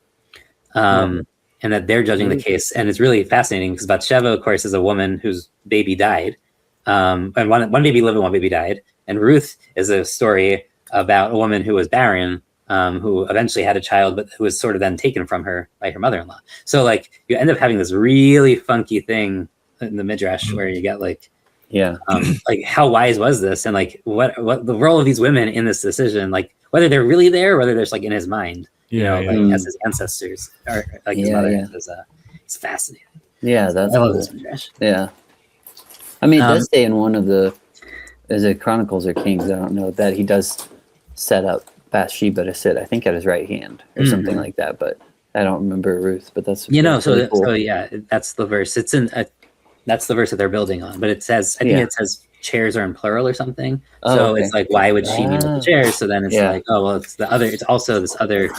And that they're judging the case. And it's really fascinating because Bathsheba, of course, is a woman whose baby died. And one baby lived and one baby died. And Ruth is a story about a woman who was barren, who eventually had a child, but who was sort of then taken from her by her mother-in-law. So like you end up having this really funky thing in the midrash where you get like, like how wise was this, and like what the role of these women in this decision, like whether they're really there or whether they're just like in his mind, like as his ancestors or like his mother. It's fascinating. Yeah, that's I love this midrash. Yeah, I mean, it does say in one of the, is it Chronicles or Kings? I don't know, that he does set up Bathsheba to sit, I think, at his right hand or something like that. But I don't remember Ruth. But that's really cool. So yeah, that's the verse. It's in that's the verse that they're building on. But it says, I think it says chairs are in plural or something. So it's like, why would she need the chairs? So then it's like, oh well, it's the other. It's also this other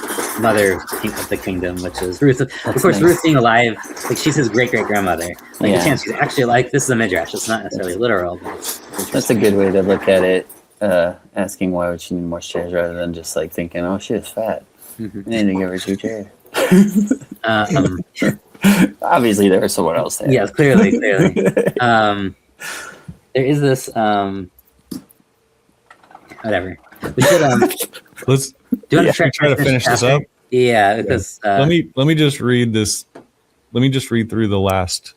mother of the kingdom, which is Ruth. Of course, nice. Ruth being alive, like she's his great grandmother. Like the chance she's actually like, this is a midrash. It's not necessarily literal. But that's a good way to look at it. Asking why would she need more chairs rather than just like thinking, oh, she is fat. I need to give her 2 chairs. Obviously, there was someone else there. Yeah, clearly. There is this. Whatever. We should. Let's. Do you want to try to finish this up? Yeah, because let me just read this. Let me just read through the last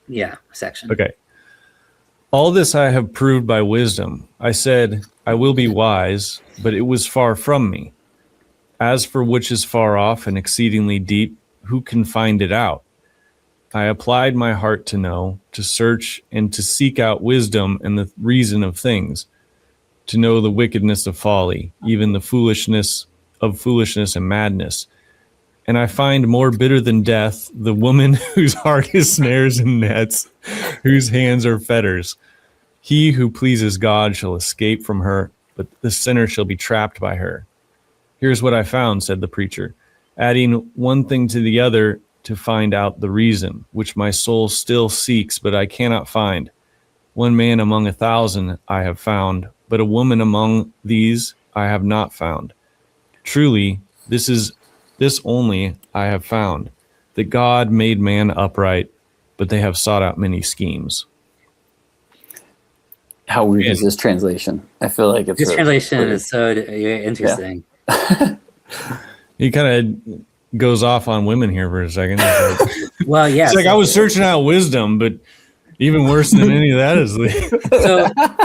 section. Okay. All this I have proved by wisdom. I said, I will be wise, but it was far from me. As for which is far off and exceedingly deep, who can find it out? I applied my heart to know, to search, and to seek out wisdom and the reason of things, to know the wickedness of folly, even the foolishness and madness. And I find more bitter than death the woman whose heart is snares and nets, whose hands are fetters. He who pleases God shall escape from her, but the sinner shall be trapped by her. Here's what I found, said the preacher, adding one thing to the other to find out the reason, which my soul still seeks, but I cannot find. One man among 1,000 I have found, but a woman among these I have not found. Truly, this only I have found, that God made man upright, but they have sought out many schemes. How weird is this translation? I feel like it's this translation is so interesting. Yeah. He kind of goes off on women here for a second. Well, yeah. It's like I was searching out wisdom, but even worse than any of that is but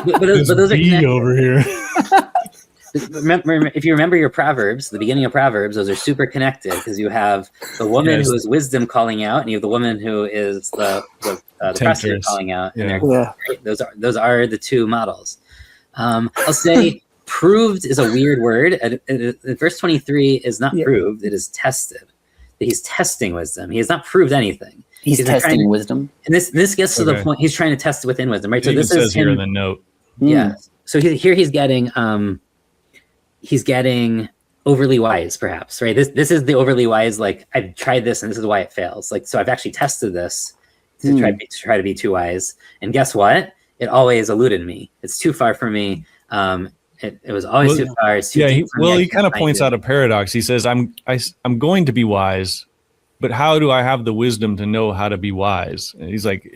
those are connected. Over here. Remember, if you remember your Proverbs, the beginning of Proverbs, those are super connected because you have the woman who is wisdom calling out, and you have the woman who is the prostitute calling out. And right? Those are the 2 models. I'll say proved is a weird word. Verse 23 is not proved; it is tested. He's testing wisdom. He has not proved anything. He's testing wisdom, and this gets to the point. He's trying to test within wisdom, right? So this says is him, here in the note. Yeah. So here he's getting overly wise, perhaps, right? This is the overly wise, like, I've tried this and this is why it fails. Like, so I've actually tested this to try to be too wise. And guess what? It always eluded me. It's too far for me. It was always too far. It's too deep for me. He kind of points out a paradox. He says, I'm going to be wise, but how do I have the wisdom to know how to be wise? And he's like,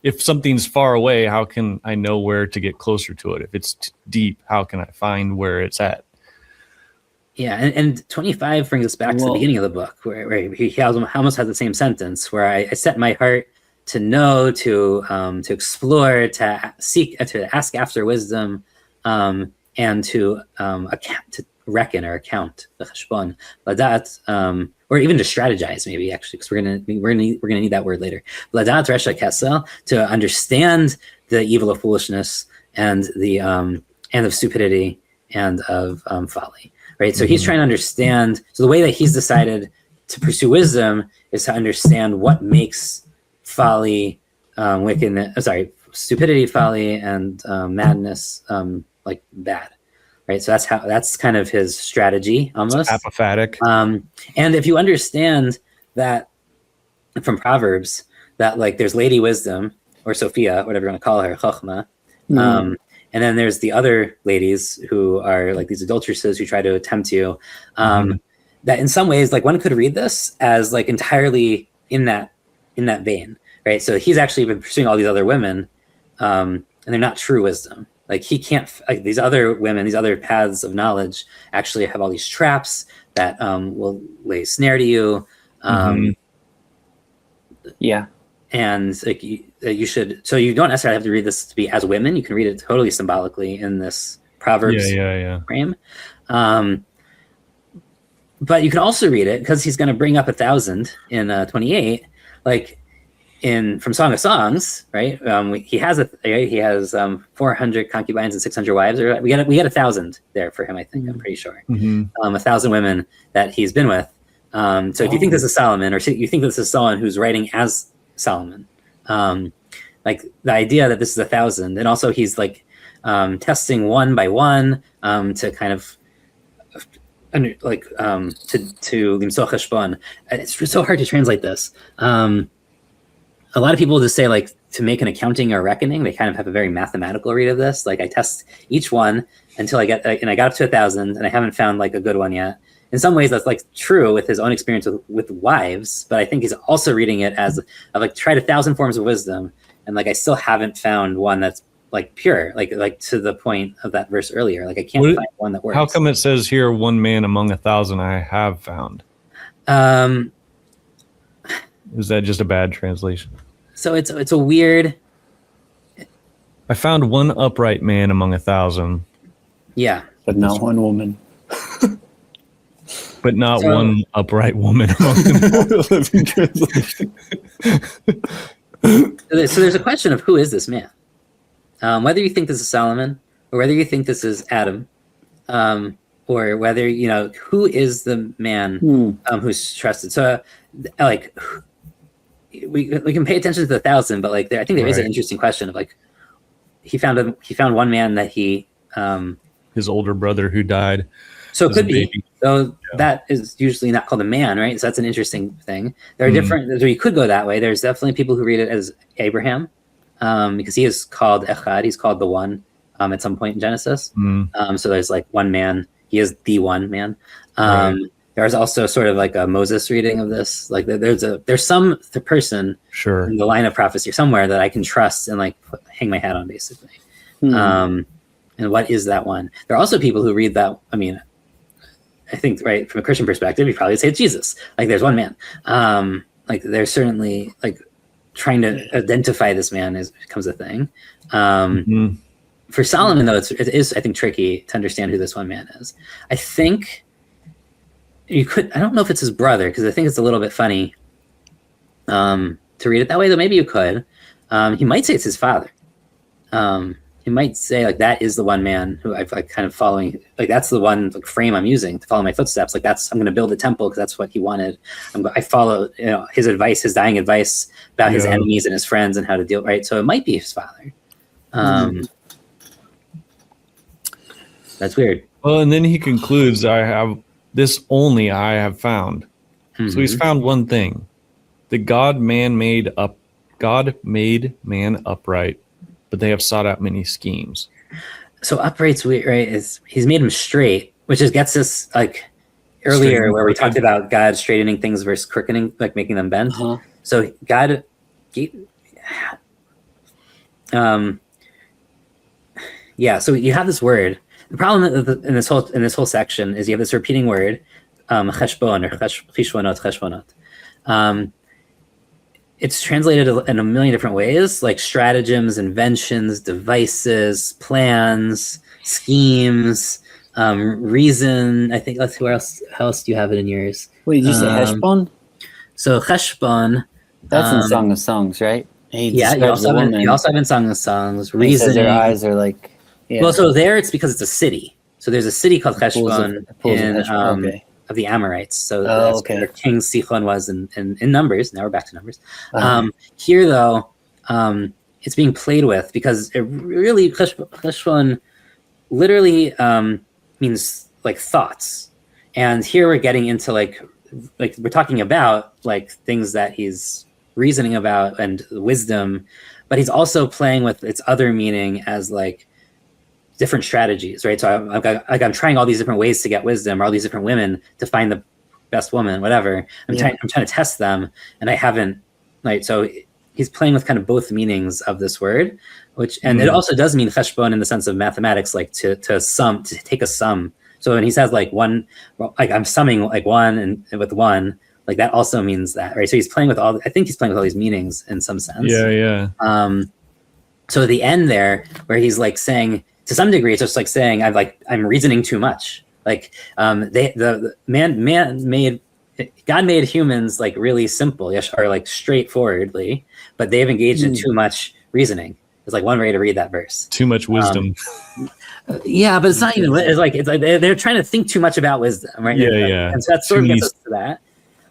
if something's far away, how can I know where to get closer to it? If it's deep, how can I find where it's at? Yeah, and 25 brings us back to the beginning of the book, where he almost has the same sentence, where I set my heart to know, to explore, to seek, to ask after wisdom, and to reckon or account the cheshbon, ladat, or even to strategize, maybe actually, because we're gonna need that word later. Ladat resha kesel, to understand the evil of foolishness and of stupidity and of folly. Right, so he's trying to understand. So the way that he's decided to pursue wisdom is to understand what makes folly, wickedness, stupidity, folly, and madness like bad. Right, so that's kind of his strategy, almost. It's apophatic. And if you understand that from Proverbs, that like there's Lady Wisdom or Sophia, whatever you want to call her, Chochmah. And then there's the other ladies who are like these adulteresses who try to tempt you. That in some ways, like one could read this as like entirely in that vein, right? So he's actually been pursuing all these other women, and they're not true wisdom. Like he can't. Like these other women, these other paths of knowledge, actually have all these traps that will lay a snare to you. Yeah. And like you should, so you don't necessarily have to read this to be as women. You can read it totally symbolically in this Proverbs frame. But you can also read it because he's going to bring up 1,000 in 28, like from Song of Songs, right? He has 400 concubines and 600 wives. Or we got 1,000 there for him. I think I'm pretty sure 1,000 women that he's been with. So if you think this is Solomon, or you think this is someone who's writing as Solomon, like the idea that this is 1,000, and also he's like testing one by one to kind of like to limsoch hashbon. It's so hard to translate this. A lot of people just say like to make an accounting or reckoning. They kind of have a very mathematical read of this. Like I test each one until I get, and I got up to 1,000, and I haven't found like a good one yet. In some ways, that's like true with his own experience with wives, but I think he's also reading it as I've like tried 1,000 forms of wisdom, and like I still haven't found one that's like pure, like to the point of that verse earlier. Like I can't find one that works. How come it says here, one man among 1,000 I have found? Is that just a bad translation? So it's a weird. I found one upright man among 1,000. Yeah, but not one woman. But not one upright woman among them. So there's a question of who is this man? Whether you think this is Solomon, or whether you think this is Adam, or whether, who is the man who's trusted. So like we can pay attention to the 1,000, but like I think there is an interesting question of like he found one man that he his older brother who died. So it could be, though that is usually not called a man, right? So that's an interesting thing. There are different, so you could go that way. There's definitely people who read it as Abraham, because he is called Echad, he's called the one at some point in Genesis. So there's like one man, he is the one man. There's also sort of like a Moses reading of this. Like there's some person in the line of prophecy somewhere that I can trust and like hang my hat on, basically. And what is that one? There are also people who read that, I think, right, from a Christian perspective, you probably say it's Jesus. Like there's one man. Like there's certainly like trying to identify this man becomes a thing. For Solomon, though, it is, I think, tricky to understand who this one man is. I think you could, I don't know if it's his brother, because I think it's a little bit funny to read it that way, though maybe you could. He might say it's his father. He might say like that is the one man who I've like kind of following, like that's the one like frame I'm using to follow my footsteps. Like I'm going to build a temple because that's what he wanted. I follow his advice, his dying advice about his enemies and his friends and how to deal. Right, so it might be his father. That's weird. Well, and then he concludes, I have found. So he's found one thing: the God God made man upright, but they have sought out many schemes. So upright's weird, right? Is he's made him straight, which just gets us like earlier Straight where we and talked crooked. about God straightening things versus crookening, like making them bent. Uh-huh. So God, yeah. So you have this word. The problem in this whole section is you have this repeating word, cheshbon or cheshbonot. It's translated in a million different ways, like stratagems, inventions, devices, plans, schemes, reason. I think let's see how else do you have it in yours? Wait, did you say Heshbon? So cheshbon. That's in Song of Songs, right? He Yeah, you describes also, the have woman. you also have in Song of Songs. and he says Reasoning. their eyes are like. Yeah. Well, so there it's because it's a city. So there's a city called Heshbon Okay. of the Amorites. So Oh, that's okay. where King Sichon was in Numbers. Now we're back to Numbers. Uh-huh. Here, though, it's being played with because it really, Heshbon literally means like thoughts. And here we're getting into like we're talking about like things that he's reasoning about and wisdom, but he's also playing with its other meaning as like different strategies, right? So I'm trying all these different ways to get wisdom, or all these different women to find the best woman, whatever. I'm trying to test them, and I haven't. Like, so he's playing with kind of both meanings of this word, which and it also does mean cheshbon in the sense of mathematics, like to take a sum. So when he says like one, like I'm summing like one and with one, like that also means that, right? So he's playing with all. I think he's playing with all these meanings in some sense. Yeah. So at the end there, where he's like saying, to some degree, it's just like saying I'm reasoning too much. Like God made humans like really simple, or like straightforwardly, but they've engaged in too much reasoning. It's like one way to read that verse. Too much wisdom. Yeah, but it's not even. It's like they're trying to think too much about wisdom, right? Yeah. And so that sort of gets us to that.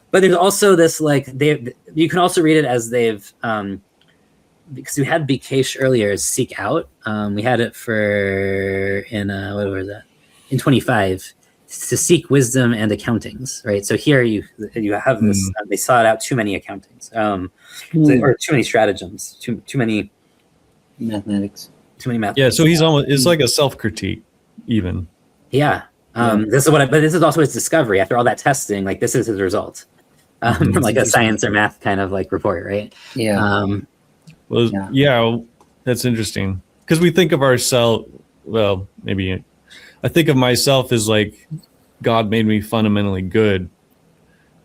But there's also this like you can also read it as they've because we had Bikesh earlier as seek out. We had it in what was that? In 25 to seek wisdom and accountings, right? So here you have this. They sought out too many accountings, or too many stratagems, too many mathematics. Too many math. Yeah, so he's almost, it's like a self-critique even. Yeah. This is also his discovery after all that testing. Like this is his result, like a science or math kind of like report, right? Yeah. That's interesting because we think of ourselves. Well, maybe I think of myself as like God made me fundamentally good,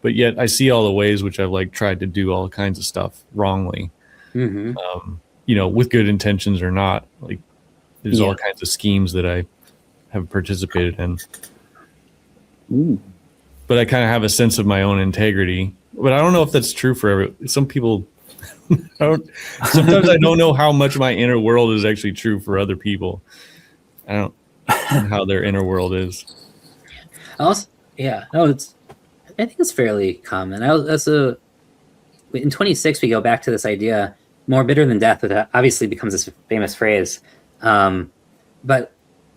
but yet I see all the ways which I've like tried to do all kinds of stuff wrongly. With good intentions or not, like there's all kinds of schemes that I have participated in. But I kind of have a sense of my own integrity, but I don't know if that's true for some people. Sometimes I don't know how much my inner world is actually true for other people. I don't know how their inner world is. I think it's fairly common. In 26 we go back to this idea. More bitter than death, that obviously becomes this famous phrase. But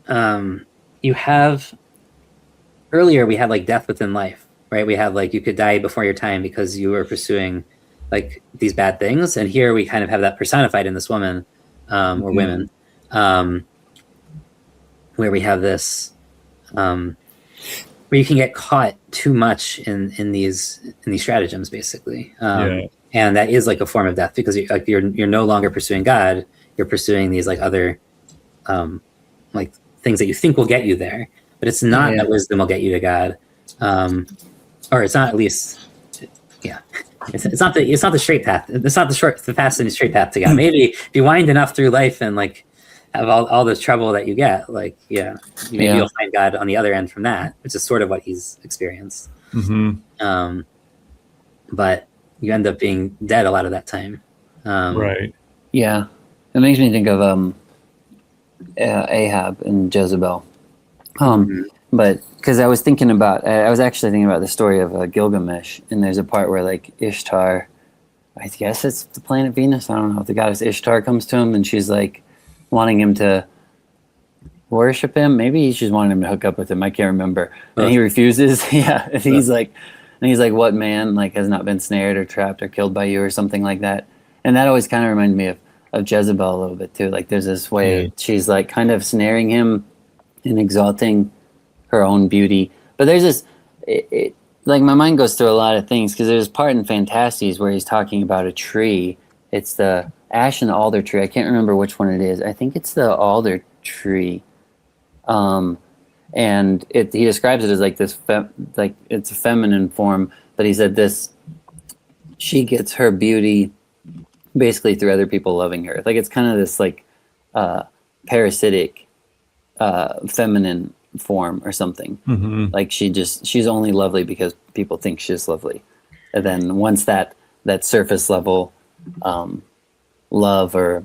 you have earlier we had like death within life, right? We had like you could die before your time because you were pursuing like these bad things, and here we kind of have that personified in this woman or women, where we have this where you can get caught too much in these stratagems, basically. And that is like a form of death because you're no longer pursuing God. You're pursuing these like other like things that you think will get you there, but it's not that wisdom will get you to God, or it's not at least. Yeah, it's not the straight path. It's not the fast and straight path to God. Maybe if you wind enough through life and like have all this trouble that you get, like maybe you'll find God on the other end from that, which is sort of what he's experienced. But you end up being dead a lot of that time. Right. Yeah. It makes me think of Ahab and Jezebel. But because I was actually thinking about the story of Gilgamesh, and there's a part where like Ishtar, I guess it's the planet Venus, I don't know, if the goddess Ishtar comes to him and she's like wanting him to worship him. Maybe she's wanting him to hook up with him. I can't remember. And he refuses. And he's like, what man like has not been snared or trapped or killed by you or something like that? And that always kind of reminded me of Jezebel a little bit too. Like there's this way she's like kind of snaring him and exalting her own beauty. But there's this, like my mind goes through a lot of things because there's a part in Fantastes where he's talking about a tree. It's the ash and alder tree. I can't remember which one it is. I think it's the alder tree. And he describes it as like this, like it's a feminine form. But he said she gets her beauty basically through other people loving her. Like it's kind of this like parasitic feminine form or something. Mm-hmm. Like she's only lovely because people think she's lovely. And then once that surface level love or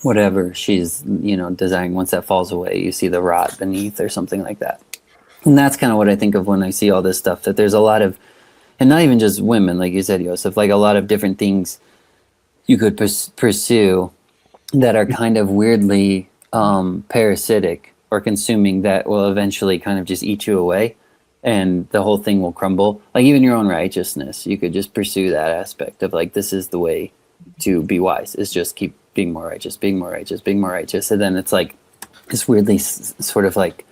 whatever she's desiring, once that falls away, you see the rot beneath or something like that. And that's kind of what I think of when I see all this stuff, that there's a lot of, and not even just women, like you said, Yosef, like a lot of different things you could pursue that are kind of weirdly parasitic or consuming, that will eventually kind of just eat you away and the whole thing will crumble. Like even your own righteousness, you could just pursue that aspect of like, this is the way to be wise, is just keep being more righteous, being more righteous, being more righteous. And then it's like this weirdly sort of like,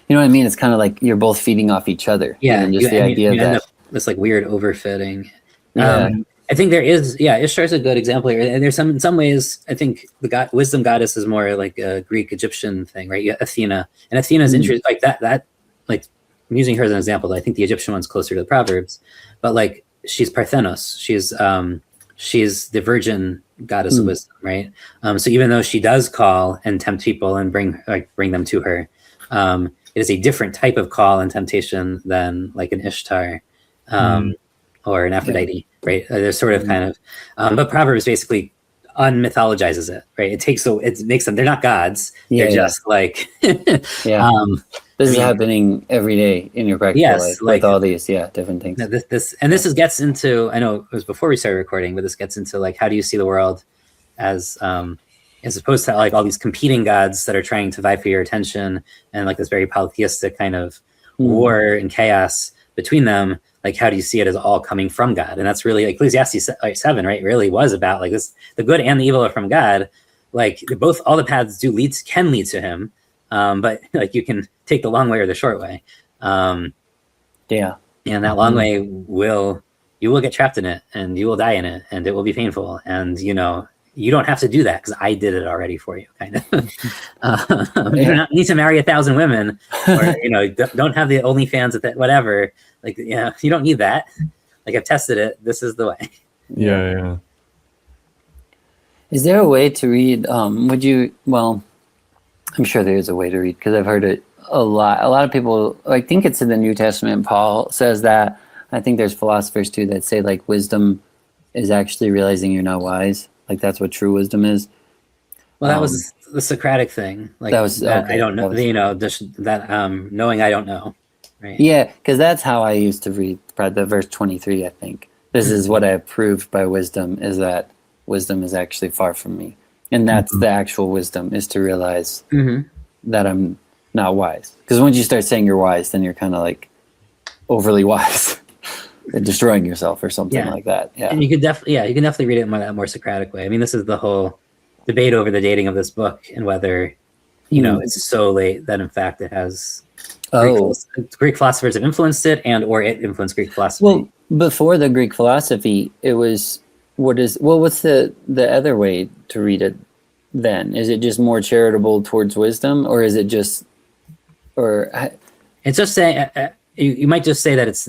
you know what I mean? It's kind of like you're both feeding off each other. Yeah. And just the idea you end that up this like weird overfitting. Yeah. I think there is, Ishtar's a good example here. And there's in some ways, I think the wisdom goddess is more like a Greek Egyptian thing, right? Yeah, Athena. And Athena's interest, like that, like I'm using her as an example. I think the Egyptian one's closer to the Proverbs, but like she's Parthenos. She's the virgin goddess of wisdom, right? So even though she does call and tempt people and bring them to her, it is a different type of call and temptation than like an Ishtar or an Aphrodite, right? There's sort of kind of, but Proverbs basically unmythologizes it, right? It makes them, they're not gods. They're just like, this is happening every day in your practical life with all these, different things. This gets into, I know it was before we started recording, but this gets into like, how do you see the world as opposed to like all these competing gods that are trying to vie for your attention and like this very polytheistic kind of war and chaos between them. Like, how do you see it as all coming from God? And that's really Ecclesiastes 7, right? Really was about like this, the good and the evil are from God. Like all the paths can lead to him. But like you can take the long way or the short way. And that long way you will get trapped in it and you will die in it and it will be painful. And, you don't have to do that because I did it already for you, kind of. You don't need to marry 1,000 women or, don't have the OnlyFans at that, whatever. Like, you don't need that. Like I've tested it. This is the way. Yeah. Is there a way to read, I'm sure there is a way to read because I've heard it a lot. A lot of people, I think it's in the New Testament, Paul says that. I think there's philosophers too that say like wisdom is actually realizing you're not wise. Like that's what true wisdom is. Well, that was the Socratic thing. Like that was, I don't know, knowing I don't know. Right. Yeah, because that's how I used to read the verse 23, I think. This is what I have proved by wisdom, is that wisdom is actually far from me. And that's the actual wisdom, is to realize that I'm not wise. Because once you start saying you're wise, then you're kind of like overly wise. Destroying yourself or something like that. Yeah. And you can definitely read it in that more Socratic way. I mean, this is the whole debate over the dating of this book and whether, it's so late that in fact it has Greek philosophers have influenced it or it influenced Greek philosophy. Well, before the Greek philosophy, it was, what's the other way to read it then? Is it just more charitable towards wisdom or is it just, it's just saying, you might just say that it's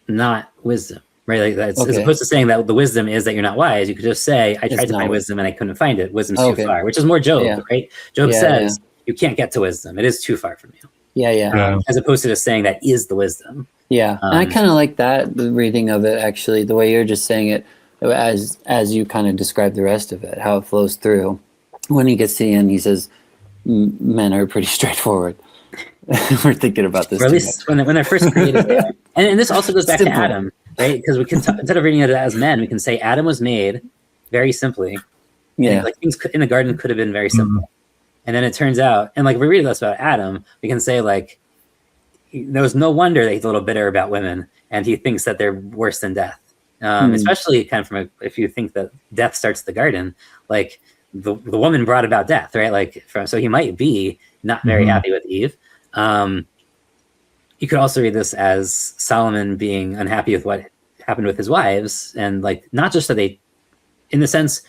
not wisdom, right? Like that's as opposed to saying that the wisdom is that you're not wise. You could just say, I tried to find wisdom and I couldn't find it. Wisdom's too far, which is more Job, right? Job says you can't get to wisdom. It is too far from you. As opposed to just saying that is the wisdom. And I kind of like that, the reading of it, actually, the way you're just saying it as you kind of describe the rest of it, how it flows through. When he gets to the end, he says, men are pretty straightforward. We're thinking about this. Or at least when they're first created. And this also goes back to Adam, right? Because we can instead of reading it as men, we can say Adam was made very simply. Yeah. Like things in the garden could have been very simple. And then it turns out, and like if we read this about Adam, we can say like, there was no wonder that he's a little bitter about women and he thinks that they're worse than death. especially kind of if you think that death starts the garden, like the woman brought about death, right? Like so he might be not very happy with Eve. You could also read this as Solomon being unhappy with what happened with his wives, and like not just that they, in the sense,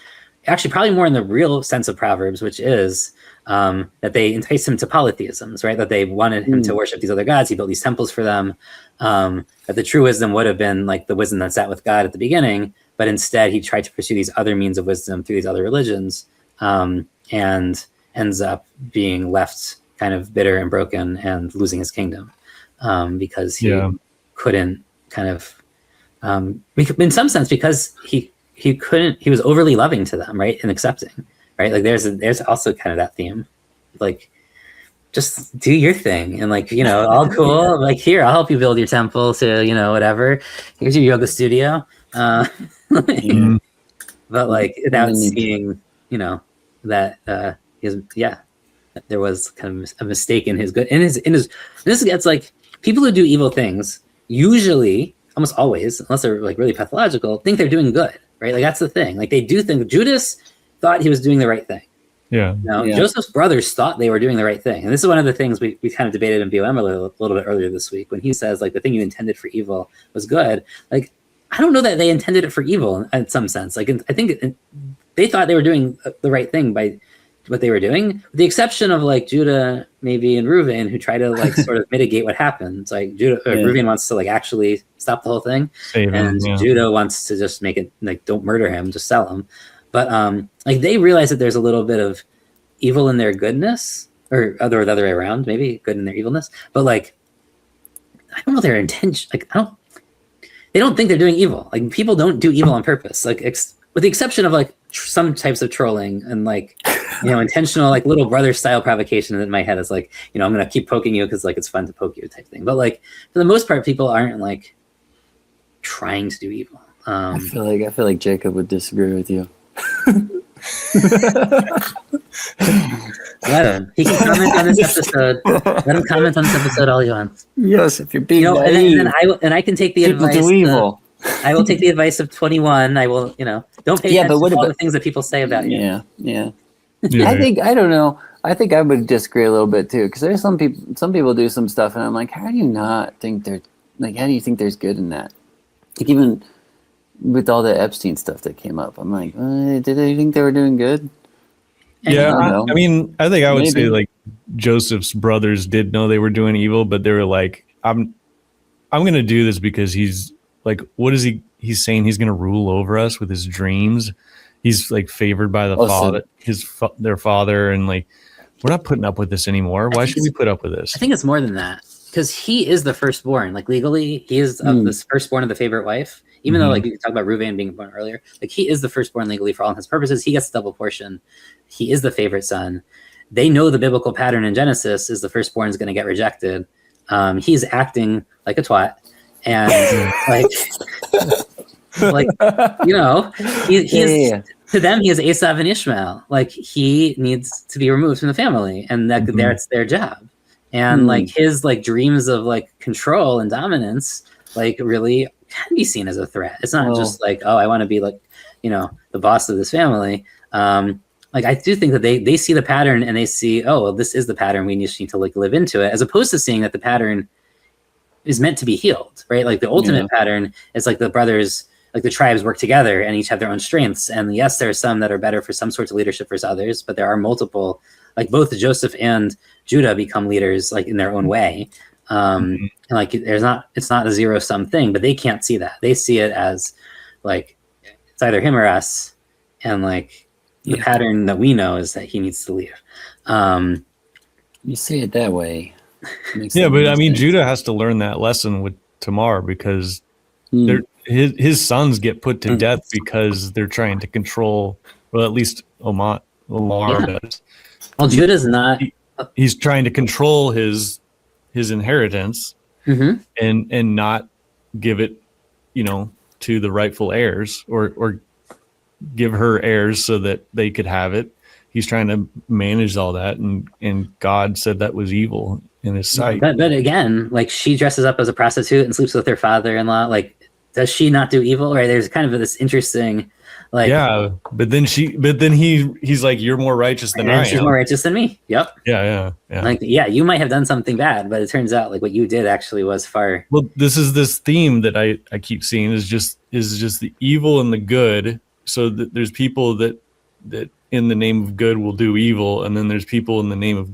actually probably more in the real sense of Proverbs, which is that they enticed him to polytheisms, right? That they wanted him to worship these other gods. He built these temples for them. That the true wisdom would have been like the wisdom that sat with God at the beginning, but instead he tried to pursue these other means of wisdom through these other religions, and ends up being left kind of bitter and broken and losing his kingdom. Because he couldn't kind of, in some sense, because he was overly loving to them, right, and accepting, right? Like there's also kind of that theme, like just do your thing and like all cool. Like here, I'll help you build your temple to whatever. Here's your yoga studio, but like without seeing that there was kind of a mistake in his good in his this gets like. People who do evil things usually, almost always, unless they're like really pathological, think they're doing good, right? Like that's the thing. Like they do think Judas thought he was doing the right thing. Yeah. Joseph's brothers thought they were doing the right thing. And this is one of the things we kind of debated in BOM a little bit earlier this week when he says like the thing you intended for evil was good. Like I don't know that they intended it for evil in some sense. Like I think they thought they were doing the right thing by what they were doing, with the exception of like Judah maybe and Reuven, who try to like sort of mitigate what happens. Like Reuven wants to like actually stop the whole thing, and Judah wants to just make it like don't murder him, just sell him. But like they realize that there's a little bit of evil in their goodness, or the other way around, maybe good in their evilness. But like I don't know their intention. Like they don't think they're doing evil. Like people don't do evil on purpose. Like with the exception of like some types of trolling and like intentional like little brother style provocation in my head is like I'm gonna keep poking you because like it's fun to poke you type thing. But like for the most part, people aren't like trying to do evil. I feel like Jacob would disagree with you. Let him. He can comment on this episode. Let him comment on this episode all he wants. Yes, if you're being and I can take the advice. Do evil. I will take the advice of 21. I will, don't pay attention to all the things that people say about you. Yeah. I don't know. I think I would disagree a little bit too, because there's some people do some stuff, and I'm like, how do you not think how do you think there's good in that? Like even with all the Epstein stuff that came up, I'm like, did they think they were doing good? Yeah, I mean, I think I would say like Joseph's brothers did know they were doing evil, but they were like, I'm going to do this because he's like, what is he? He's saying he's going to rule over us with his dreams. He's like favored by the father, their father, and like, we're not putting up with this anymore. Why should we put up with this? I think it's more than that, because he is the firstborn. Like legally, he is the firstborn of the favorite wife. Even though like you could talk about Reuven being born earlier, like he is the firstborn legally for all his purposes. He gets the double portion. He is the favorite son. They know the biblical pattern in Genesis is the firstborn is going to get rejected. He's acting like a twat, and he's to them he is Esau and Ishmael. Like he needs to be removed from the family, and that's their job. And like his like dreams of like control and dominance, like really can be seen as a threat. It's not just like, oh, I want to be like, the boss of this family. Like I do think that they see the pattern and they see, oh, well, this is the pattern. We just need to like live into it, as opposed to seeing that the pattern is meant to be healed, right? Like the ultimate pattern is like the brothers, like the tribes work together and each have their own strengths. And yes, there are some that are better for some sorts of leadership versus others, but there are multiple, like both Joseph and Judah become leaders like in their own way. And like it's not a zero sum thing, but they can't see that. They see it as like it's either him or us, and like the pattern that we know is that he needs to leave. You say it that way. Yeah, but I mean, Judah has to learn that lesson with Tamar, because his sons get put to death because they're trying to control, well, at least Omar does. Well, Judah's not. He's trying to control his inheritance and not give it, to the rightful heirs, or give her heirs so that they could have it. He's trying to manage all that, and God said that was evil in his sight. But again, like she dresses up as a prostitute and sleeps with her father-in-law. Like does she not do evil? Right? There's kind of this interesting, like, yeah, but then he's like, you're more righteous than I and she's am. more righteous than me. Yep. Yeah. Like, yeah, you might have done something bad, but it turns out like what you did actually was far. Well, this theme that I keep seeing is just the evil and the good. So that there's people that in the name of good will do evil, and then there's people in the name of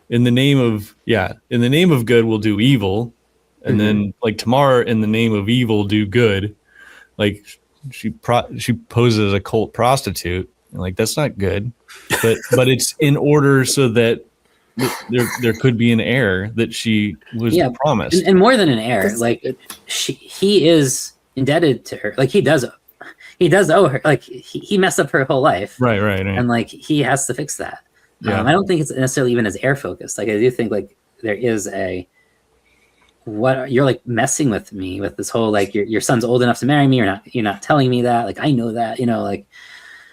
in the name of good will do evil, and then like Tamar in the name of evil do good. Like she poses as a cult prostitute, and like that's not good, but it's in order so that there could be an heir that she was promised, and more than an heir, like he is indebted to her. Like he does owe her. Like he messed up her whole life, right, and like he has to fix that. I don't think it's necessarily even as heir focused. Like I do think like there is you're like messing with me with this whole like your son's old enough to marry me, you're not telling me that, like I know that, like.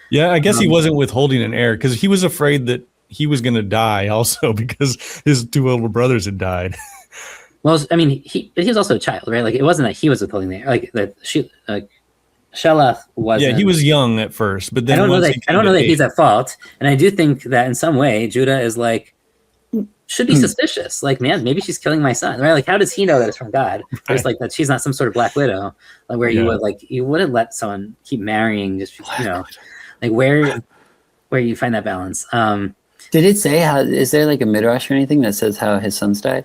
Yeah, I guess he wasn't withholding an heir because he was afraid that he was going to die also because his two older brothers had died. Well, I mean, he was also a child, right? Like it wasn't that he was withholding the heir, like that Shelach wasn't. Yeah, he was young at first, but then I don't know that he's at fault, and I do think that in some way Judah is like should be suspicious. Like, man, maybe she's killing my son, right? Like, how does he know that it's from God? Right. There's like that she's not some sort of black widow, like where you wouldn't let someone keep marrying just like where you find that balance. Did it say how? Is there like a midrash or anything that says how his sons died?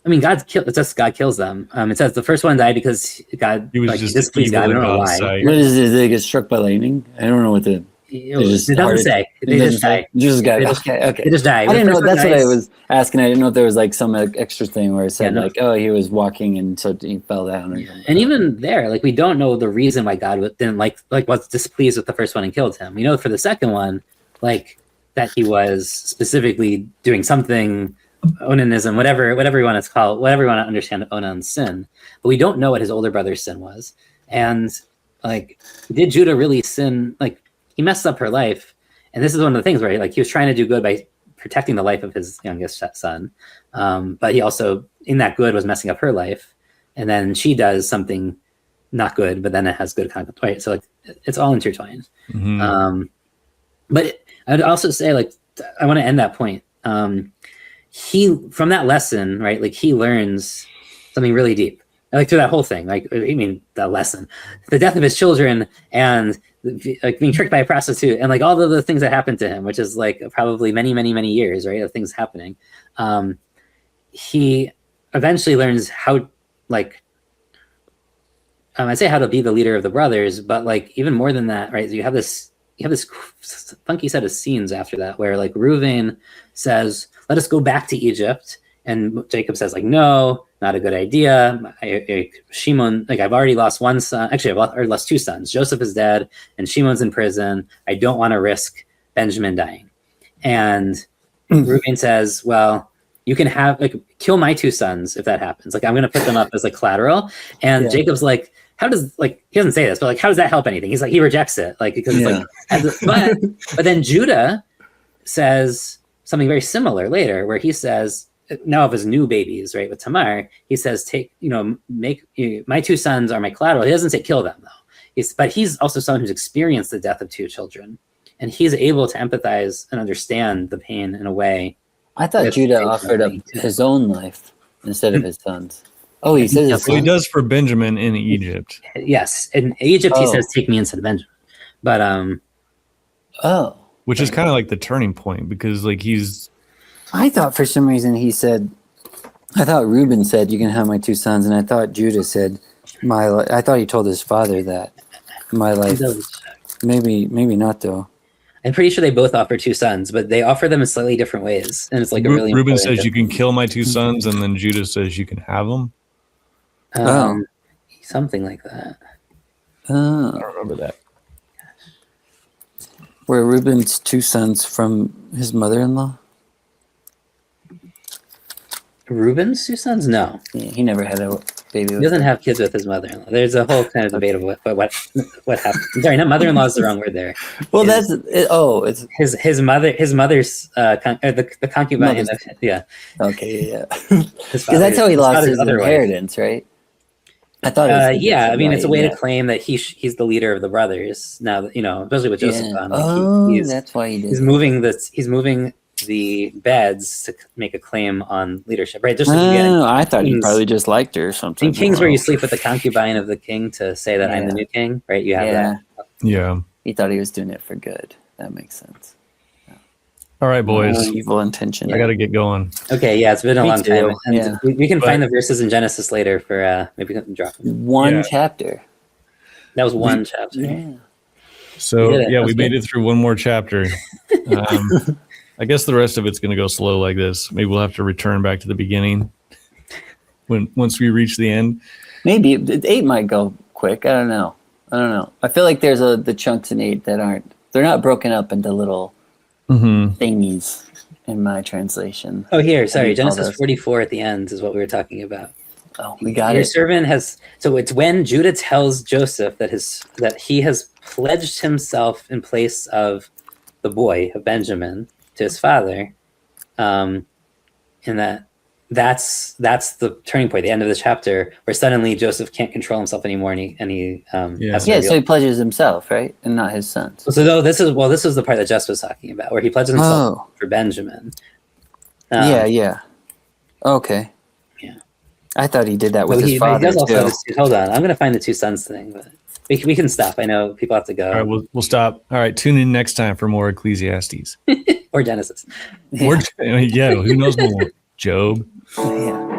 I mean, God kills them. It says the first one died because God displeased God. I don't know why. What is it? They get struck by lightning? I don't know what the. It doesn't say. They just die. Okay. They just die. I didn't know. That's what I was asking. I didn't know if there was like some extra thing where it said he was walking and so he fell down. And even there, like we don't know the reason why God didn't like was displeased with the first one and killed him. We know for the second one, like that he was specifically doing something. Onanism, whatever you want to call it, whatever you want to understand Onan's sin, but we don't know what his older brother's sin was. And like, did Judah really sin? Like, he messed up her life, and this is one of the things where like he was trying to do good by protecting the life of his youngest son, but he also, in that good, was messing up her life, and then she does something not good, but then it has good consequences. Right? So like, it's all intertwined. Mm-hmm. But I'd also say, like, I want to end that point. He from that lesson, right? Like he learns something really deep, like through that whole thing. Like I mean, that lesson, the death of his children, and like being tricked by a prostitute, and like all of the things that happened to him, which is like probably many years, right, of things happening. He eventually learns how, like, I'd say how to be the leader of the brothers, but like even more than that, right? So you have this funky set of scenes after that, where like Reuven says, let us go back to Egypt. And Jacob says, like, no, not a good idea. Shimon, like, I've already lost one son. Actually, I've already lost two sons. Joseph is dead, and Shimon's in prison. I don't want to risk Benjamin dying. And Reuben says, well, you can kill my two sons if that happens. Like, I'm going to put them up as like collateral. And Jacob's like, how does, like, he doesn't say this, but like, how does that help anything? He's like, he rejects it. Like, because it's like, but then Judah says something very similar later, where he says, now of his new babies, right, with Tamar, he says, make my two sons are my collateral. He doesn't say kill them though. But he's also someone who's experienced the death of two children, and he's able to empathize and understand the pain in a way. I thought Judah offered up his own life instead of his sons. Oh, he says he does for Benjamin in Egypt. Yes, in Egypt he says, "Take me instead of Benjamin." But which is kind of like the turning point, because like I thought for some reason I thought Reuben said, you can have my two sons, and I thought Judah said, I thought he told his father that my life. Maybe not though. I'm pretty sure they both offer two sons, but they offer them in slightly different ways, and it's like a really. Reuben says you can kill my two sons, and then Judah says you can have them. Something like that. I don't remember that. Were Reuben's two sons from his mother-in-law? Reuben's two sons? No. Yeah, he never had a baby. He doesn't have kids with his mother-in-law. There's a whole kind of debate of what happened. Sorry, not mother-in-law is the wrong word there. Well, it's his mother's the concubine. Yeah. Okay, yeah. Because that's how he lost his inheritance, right? I thought it was the yeah, I mean, it's a way to yeah. claim that he's the leader of the brothers. Now, especially with Joseph Yeah. on, That's why he did he's it. moving the beds to make a claim on leadership, right? Just like I thought he probably just liked her or something. in Kings where you sleep with the concubine of the king to say that I'm the new king, right? You have that. Yeah. He thought he was doing it for good. That makes sense. All right, boys. Evil intention. I got to get going. Okay, yeah, it's been a Me long too, time. And yeah. we can But- find the verses in Genesis later for maybe we can drop them. One Yeah. chapter. That was one chapter. Yeah. So We did it. yeah, That we was made good. it through one more chapter. I guess the rest of it's going to go slow like this. Maybe we'll have to return back to the beginning once we reach the end. Maybe 8 might go quick. I don't know. I feel like there's the chunks in 8 that they're not broken up into little thingies in my translation. Oh, here, sorry, you call Genesis those? 44 at the end is what we were talking about. Oh, we got Your it. servant has. So it's when Judah tells Joseph that he has pledged himself in place of the boy of Benjamin to his father, and that's the turning point, the end of the chapter, where suddenly Joseph can't control himself anymore, and he has to Yeah, reveal. so he pledges himself, right? And not his sons. So though this is the part that Jess was talking about, where he pledges himself for Benjamin. Yeah. Okay. Yeah. I thought he did that with Well, his father he does also too. have hold on, I'm going to find the two sons thing, but we can stop. I know people have to go. All right, we'll stop. All right, tune in next time for more Ecclesiastes. Or Genesis. Or, who knows more? Job. Yeah.